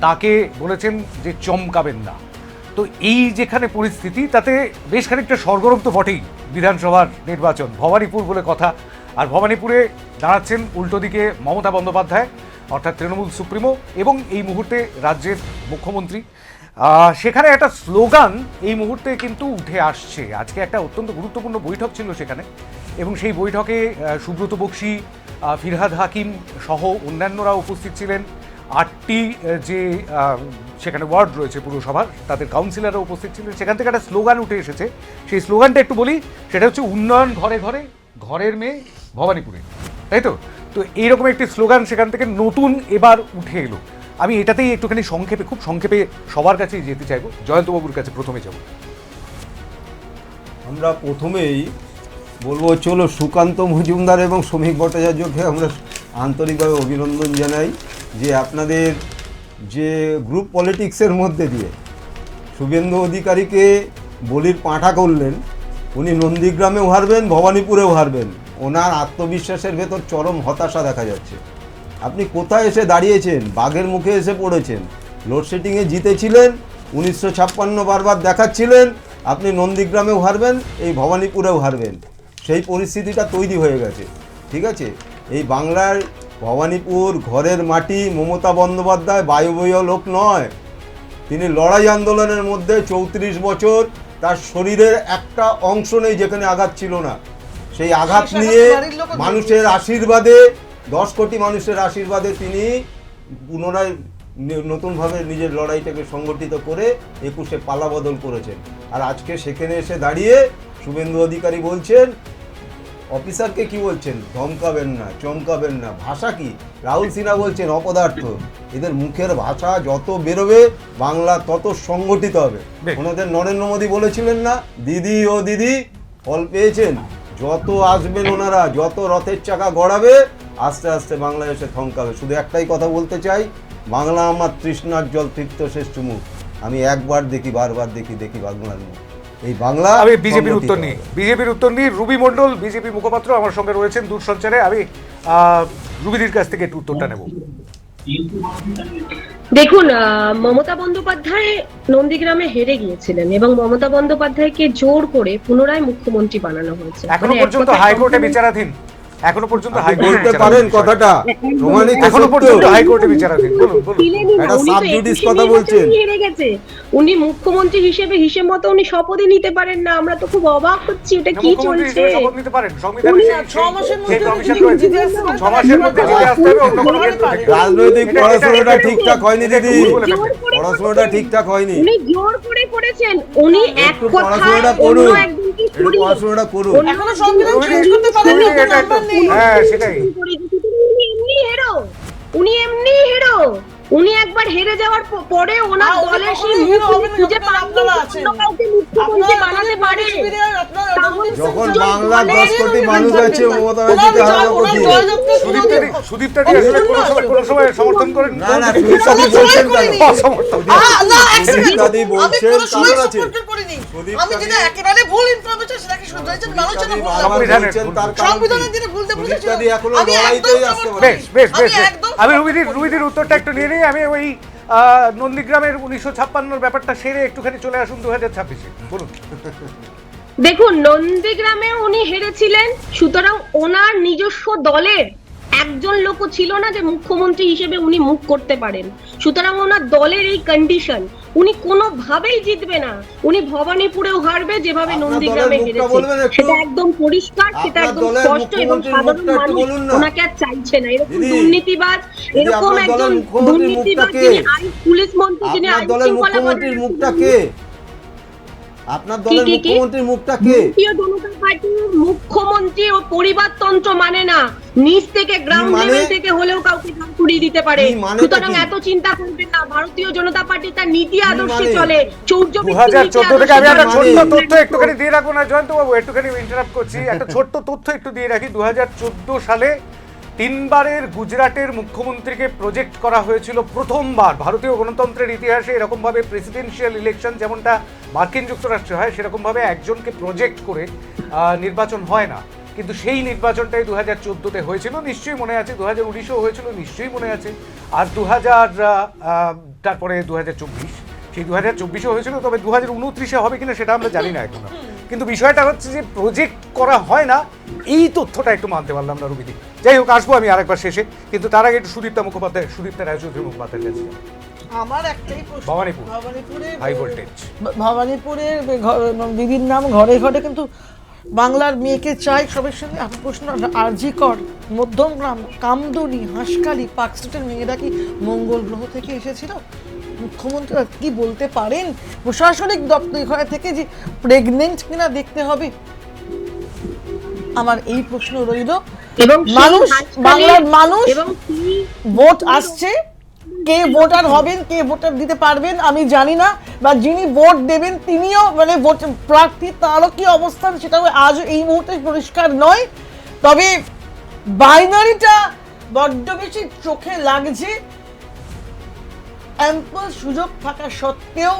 তাকে বলেছেন যে চমকাবেন না। তো এই যেখানে পরিস্থিতি, তাতে বেশ খানিকটা সরগরম তো বটেই বিধানসভার নির্বাচন, ভবানীপুর বলে কথা। আর ভবানীপুরে দাঁড়াচ্ছেন উল্টো দিকে মমতা বন্দ্যোপাধ্যায়, অর্থাৎ তৃণমূল সুপ্রিমো, এবং এই মুহূর্তে রাজ্যের মুখ্যমন্ত্রী। সেখানে একটা স্লোগান এই মুহূর্তে কিন্তু উঠে আসছে। আজকে একটা অত্যন্ত গুরুত্বপূর্ণ বৈঠক ছিল সেখানে, এবং সেই বৈঠকে সুব্রত বক্সী, ফিরহাদ হাকিম সহ অন্যান্যরা উপস্থিত ছিলেন। 8টি যে সেখানে ওয়ার্ড রয়েছে পুরসভার, তাদের কাউন্সিলররা উপস্থিত ছিলেন। সেখান থেকে একটা স্লোগান উঠে এসেছে, সেই স্লোগানটা একটু বলি। সেটা হচ্ছে উন্নয়ন ঘরে ঘরে, ঘরের মেয়ে ভবানীপুরে, তাই তো? তো এইরকম একটি স্লোগান সেখান থেকে নতুন এবার উঠে এলো। আমি এটাতেই একটুখানি সংক্ষেপে, খুব সংক্ষেপে সবার কাছেই যেতে চাইবো। জয়ন্তবাবুর কাছে প্রথমে যাব। আমরা প্রথমেই বলবো, চলো সুকান্ত মজুমদার এবং শ্রমিক ভট্টাচার্যকে আমরা আন্তরিকভাবে অভিনন্দন জানাই যে আপনাদের যে গ্রুপ পলিটিক্সের মধ্যে দিয়ে শুভেন্দু অধিকারীকে বলির পাঁঠা করলেন। উনি নন্দীগ্রামেও হারবেন, ভবানীপুরেও হারবেন। ওনার আত্মবিশ্বাসের ভেতর চরম হতাশা দেখা যাচ্ছে। আপনি কোথায় এসে দাঁড়িয়েছেন? বাঘের মুখে এসে পড়েছেন। লোডশেডিংয়ে জিতেছিলেন, 1956 বারবার দেখাচ্ছিলেন। আপনি নন্দীগ্রামেও হারবেন, এই ভবানীপুরেও হারবেন। সেই পরিস্থিতিটা তৈরি হয়ে গেছে। ঠিক আছে, এই বাংলার ভবানীপুর ঘরের মাটি। মমতা বন্দ্যোপাধ্যায় বায়ুবীয় লোক নয়, তিনি লড়াই আন্দোলনের মধ্যে 34 বছর তার শরীরের একটা অংশ নেই যেখানে আঘাত ছিল না। সেই আঘাত নিয়ে মানুষের আশীর্বাদে, 10 কোটি মানুষের আশীর্বাদে তিনি পুনরায় নতুনভাবে নিজের লড়াইটাকে সংগঠিত করে 21-এ পালা বদল করেছেন। আর আজকে সেখানে এসে দাঁড়িয়ে শুভেন্দু অধিকারী বলছেন, অফিসারকে কি বলছেন? ধমকাবেন না, চমকাবেন না। ভাষা কি? রাহুল সিনহা বলছেন অপদার্থ। এদের মুখের ভাষা যত বেরোবে বাংলা তত সংগঠিত হবে। ওনাদের নরেন্দ্র মোদী বলেছিলেন না, দিদি ও দিদি, ফল পেয়েছেন। যত আসবেন ওনারা, যত রথের চাকা গড়াবে, আস্তে আস্তে বাংলা এসে থমকাবে। শুধু একটাই কথা বলতে চাই, বাংলা আমার তৃষ্ণার জল তৃপ্ত শেষ চুমুক। আমি একবার দেখি, বারবার দেখি, দেখি বাংলার মুখ। এই বাংলা। আমি বিজেপির উত্তর নিই, রুবি মণ্ডল বিজেপি মুখপাত্র আমার সঙ্গে রয়েছেন দূরসঞ্চারে। আমি রুবিদির কাছ থেকে একটু উত্তরটা নেব। দেখুন, মমতা বন্দ্যোপাধ্যায় নন্দীগ্রামে হেরে গিয়েছিলেন এবং মমতা বন্দ্যোপাধ্যায়কে জোর করে পুনরায় মুখ্যমন্ত্রী বানানো হয়েছে। এখনো পর্যন্ত হাইকোর্টে বিচারাধীন। এখনো পর্যন্ত বলতে পারেন কথাটা, এখনো পর্যন্ত হাইকোর্টে বিচারাধীন। বলুন বলুন। একটা সাবজুডিস কথা বলছেন। হেরে গেছে উনি মুখ্যমন্ত্রী হিসেবে, হিসেব মতো উনি শপথই নিতে পারেন না। আমরা তো খুব অবাক হচ্ছি, এটা কি চলছে? শপথ নিতে পারেন, সংবিধানে সেই 6 মাসের মধ্যে কমিশন রয়েছে। 6 মাসের মধ্যে জিতে আসতে হবে, অন্য কোনো ক্ষেত্রে থেকে। রাজনৈতিক পড়াশোনাটা ঠিকঠাক হয়নি দিদি, পড়াশোনাটা ঠিকঠাক হয়নি। উনি জোর করে করেছেন, উনি এক একটু কথা পড়াশোনাটা অন্য করুন, একজনকে একটু সরিয়ে পড়াশোনাটা করুন। এখনো সংবিধান চেঞ্জ করতে পারেনি, এটা কোনো নাম্বার নেই। হ্যাঁ, সেটাই। উনি এমনি হেরো। উনি একবার হেরে যাওয়ার পরে ওনার দলের সেই খুঁজে মুখ্যমন্ত্রী বানাতে পারে। যখন বাংলার 10 কোটি মানুষ আছে, মমতা ব্যানার্জিকে হারানো কঠিন। সুদীপ্তাদি আসলে কোনো সময় সমর্থন করেন না না, সুদীপ্তাদি বলছেন কেন? অসমর্থন। সুদীপ্তাদি বলছেন কারণ আছে। আমি যেটা একেবারে ভুল ইনফরমেশন সেটাকে শুধরাইছেন, মানুষ যেন ভুল না বারবার বুঝে। বলছেন, তার কারণ সংবিধানের কি? দিনে ভুলতে বুঝেছিল। সুদীপ্তাদি এখনো আমি লড়াইতেই একদম আসতে সমর্থন পারে। বেশ করি। বেশ বেশ। আমি রুবিদির উত্তরটা একটু নিয়ে নিই। আমি ওই নন্দীগ্রামের 1956 ব্যাপারটা সেরে একটুখানি চলে আসুন 2026-এ। বলুন। দেখুন, নন্দীগ্রামে উনি হেরেছিলেন, সুতরাং ওনার নিজস্ব দলের একজন লোকও ছিল না যে মুখ্যমন্ত্রী হিসেবে উনি মুখ করতে পারেন। সুতরাং ওনার দলের এই কন্ডিশন, উনি কোনোভাবেই জিতবে না। উনি ভবানীপুরেও হারবে, যেভাবে নন্দীগ্রামে হেরেছে সেটা একদম পরিষ্কার, সেটা একদম স্পষ্ট এবং সাধারণ মানুষ ওনাকে আর চাইছে না। এরকম দুর্নীতিবাজ, এরকম একজন দুর্নীতিবাজ যিনি আইন পুলিশ মন্ত্রী, যিনি আইন শৃঙ্খলা মুখ্যমন্ত্রীর মুখটা কে? আপনার দলের মুখ্যমন্ত্রীর মুখটা কে? ভারতীয় জনতা পার্টির মুখ্যমন্ত্রী ও পরিবারতন্ত্র মানে না, নিচ থেকে গ্রাউন্ড লেভেল থেকে হলেও কাউকে দাম করিয়ে দিতে পারে। সুতরাং এত চিন্তা করবেন না। ভারতীয় জনতা পার্টি তার নীতি আদর্শে চলে। 2014 থেকে আমি একটা ছোট্ট তথ্য একটুখানি দিয়ে রাখবো না জয়ন্তবাবু, একটুখানি ইন্টারাপ্ট করছি। একটা ছোট্ট তথ্য একটু দিয়ে রাখি। 2014 সালে 3 বারের গুজরাটের মুখ্যমন্ত্রীকে প্রজেক্ট করা হয়েছিল প্রথমবার। ভারতীয় গণতন্ত্রের ইতিহাসে এরকমভাবে প্রেসিডেন্সিয়াল ইলেকশন যেমনটা মার্কিন যুক্তরাষ্ট্রে হয়, সেরকমভাবে একজনকে প্রজেক্ট করে নির্বাচন হয় না। কিন্তু সেই নির্বাচনটাই 2014-তে হয়েছিল, নিশ্চয়ই মনে আছে। 2019-এও হয়েছিল, নিশ্চয়ই মনে আছে। আর তারপরে 2024, সেই 2024-এ হয়েছিল। তবে 2029-এ হবে কিনা সেটা আমরা জানি না এখনো। কিন্তু বিষয়টা হচ্ছে যে প্রজেক্ট করা হয় না, এই তথ্যটা একটু মানতে পারলাম না রুবিদি। যাই হোক, আসবো আমি আরেকবার শেষে, কিন্তু তার আগে একটু সুদীপ্তা রায়চৌধুরী মুখোপাধ্যায়ের কাছে যাবো। আমার একটাই প্রশ্ন, ভবানীপুরে হাই ভোল্টেজ, ভবানীপুরের বিভিন্ন নাম ঘরে ঘরে, কিন্তু বাংলার মেয়েকে চাই সবের সঙ্গে। আমার প্রশ্ন, আরজি কর, মধ্যমগ্রাম, কামদুনি, হাঁসখালি, পার্কস্ট্রিটের মেয়েরা কি মঙ্গল গ্রহ থেকে এসেছিল? মুখ্যমন্ত্রী কি বলতে পারেন প্রশাসনিক দপ্তর ঘরে থেকে যে প্রেগনেন্ট কিনা দেখতে হবে? আমার এই প্রশ্ন রইল। এবং মানুষ, বাংলার মানুষ ভোট আসছে, কে ভোটার হবেন, কে ভোটার দিতে পারবেন আমি জানি না, বা যিনি ভোট দেবেন তিনিও মানে ভোট প্রার্থী তারও কি অবস্থান সেটাও আজও এই মুহূর্তে পরিষ্কার নয়। তবে বাইনারিটা বড্ড বেশি চোখে লাগছে। অ্যাম্পল সুযোগ থাকা সত্ত্বেও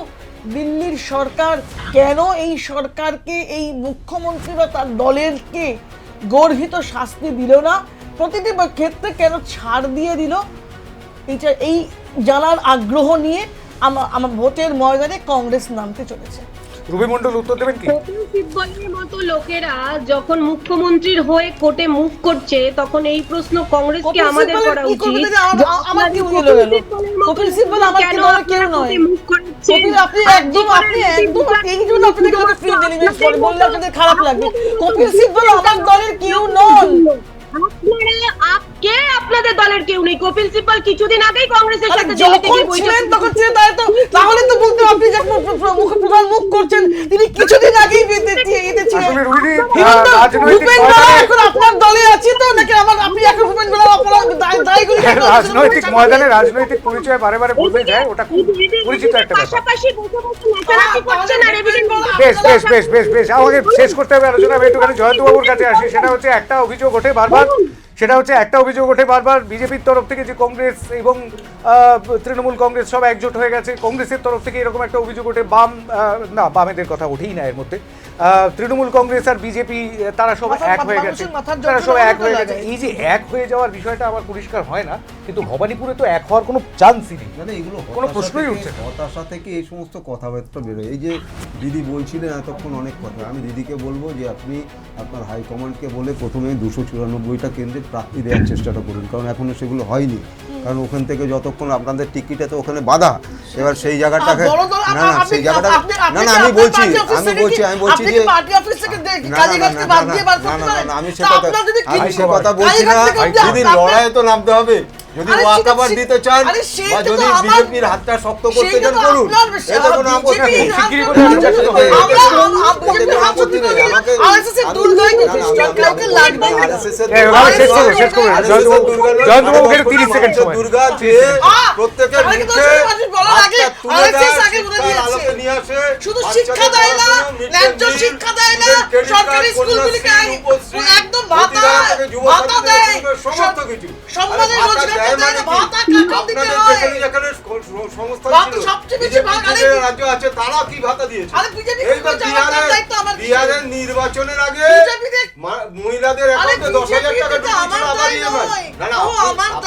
দিল্লির সরকার কেন এই সরকারকে, এই মুখ্যমন্ত্রী বা তার দলেরকে গর্হিত শাস্তি দিল না, প্রতিটি ক্ষেত্রে কেন ছাড় দিয়ে দিল, এটা এই জানার আগ্রহ নিয়ে আমার ভোটের ময়দানে কংগ্রেস নামতে চলেছে। রুবি মণ্ডল উত্তর দেবেন কি? কপিল সিব্বলের মতো লোকেরা যখন মুখ্যমন্ত্রীর হয়ে কোর্টে মুভ করছে, তখন এই প্রশ্ন কংগ্রেসকে আমাদের করা উচিত। আমার কি হলো গেল? কপিল সিব্বল আমার কি দলের কেউ নয়। কপিল আপনি একদম এই জন্য আপনাকে আমাকে ফ্রি ডেলিভারি করে বললে আপনাদের খারাপ লাগবে। কপিল সিব্বল আমার দলের কেউ নন। আপনাদের দলের কেউ নেই। কপিল সিব্বল কিছুদিন আগেই কংগ্রেসের সাথে যখন ছিলেন তখন ছিলেন, তাহলে তো বলতে আপনি যখন প্রধান মুখ করছেন তিনি কিছুদিন আগেই আসলে রুবিদি এখন আপনার দলে আছে তো নাকি আপনি এখন ভূপেন রাজনৈতিক ময়দানে রাজনৈতিক পরিচয় বারে বারে বলতে যায়, ওটা খুব পরিচিত একটা ব্যাপার। পাশাপাশি বসে বসে নাচানাচি করছেন আর এভিডেন্স বেশ বেশ বেশ বেশ বেশ আমাকে শেষ করতে হবে আলোচনা। আমি একটুখানি জয়ন্ত বাবুর কাছে আসি। সেটা হচ্ছে একটা অভিযোগ ওঠে বারবার বিজেপির তরফ থেকে যে কংগ্রেস এবং তৃণমূল কংগ্রেস সব একজোট হয়ে গেছে। কংগ্রেসের তরফ থেকে এরকম একটা অভিযোগ ওঠে, বামেদের কথা ওঠেই না এর মধ্যে, তৃণমূল কংগ্রেস আর বিজেপি তারা সব এক হয়ে গেছে। এই যে এক হয়ে যাওয়ার বিষয়টা আমার পরিষ্কার হয় না, কিন্তু ভবানীপুরে তো এক হওয়ার কোনো চান্সই নেই, মানে এগুলো কোনো প্রশ্নই উঠছে না। হতাশা থেকে এই সমস্ত কথাবার্তা বেরোয়। এই যে দিদি বলছিলেন এতক্ষণ অনেক কথা, আমি দিদিকে বলবো যে আপনি আপনার হাইকমান্ডকে বলে প্রথমে 294টা কেন্দ্রে প্রার্থী দেওয়ার চেষ্টাটা করুন, কারণ এখনো সেগুলো হয়নি। কারণ ওখান থেকে যতক্ষণ আপনাদের টিকিটে তো ওখানে বাধা, এবার সেই জায়গাটাকে সেই জায়গাটা আমি বলছি যে আমি সে কথা বলছি না। দিদি লড়াইয়ে তো নামতে হবে, যদি ওয়াকাবার দিতে চান বা যদি বিজেপির হাতটা শক্ত করতে চান করুন, এতে কোনো আপত্তি নেই। দুর্গা যে প্রত্যেকের মুখে আলোকে নিয়ে আসে, শুধু শিক্ষা দেয় না, ন্যায্য শিক্ষা দেয় না, সরকারি স্কুলগুলিকে একদম ভাতা দেয়, সমস্ত কিছু সম্মানের রোজগার দেয় না, ভাতা কাকাও দিতে হয়। যেখানে সংস্থা ভাতা সবচেয়ে বেশি ভাতা রাজ্য আছে তারা কি ভাতা দিয়েছে? আরে বিজেপি বিহারের নির্বাচনের আগে মহিলাদের অ্যাকাউন্টে 10,000 টাকা ঢুকিয়েছিল আবার ইএমআই।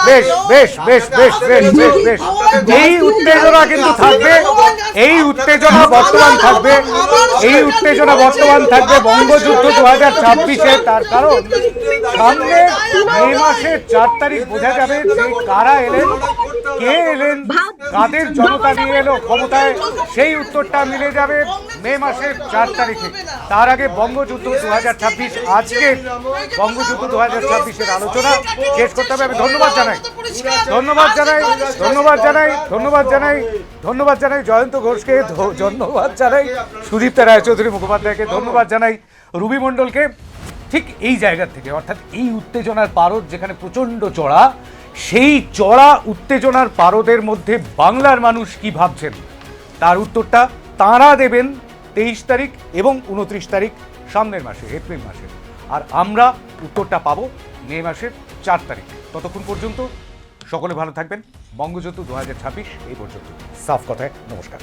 বেশ বেশ বেশ বেশ বেশ বেশ বেশ এই উত্তেজনা কিন্তু থাকবে, এই উত্তেজনা বর্তমান থাকবে, এই উত্তেজনা বর্তমান থাকবে বঙ্গযুদ্ধ 2026-এ। তার কারণ সামনে মে মাসের 4 তারিখ বোঝা যাবে যে কারা এলেন, কে এলেন, কাদের জনতা নিয়ে এলো ক্ষমতায়, সেই উত্তরটা মিলে যাবে মে মাসের 4 তারিখে। তার আগে বঙ্গযুদ্ধ 2026, আজকে বঙ্গযুদ্ধ 2026-এর আলোচনা শেষ করতে হবে। আমি ধন্যবাদ জানাই জয়ন্ত ঘোষকে, ধন্যবাদ জানাই সুদীপ্তা রায়চৌধুরী মুখোপাধ্যায়কে, ধন্যবাদ জানাই রুবি মণ্ডলকে। ঠিক এই জায়গা থেকে, অর্থাৎ এই উত্তেজনার পারদ যেখানে প্রচণ্ড চড়া, সেই চড়া উত্তেজনার পারদের মধ্যে বাংলার মানুষ কি ভাবছেন তার উত্তরটা তাঁরা দেবেন 23 তারিখ এবং 29 তারিখ সামনের মাসে, এপ্রিল মাসে। আর আমরা উত্তরটা পাবো মে মাসের 4 তারিখ। ততক্ষণ পর্যন্ত সকলে ভালো থাকবেন। বঙ্গযুদ্ধ 2026 এই পর্যন্ত। সাফ কথায় নমস্কার।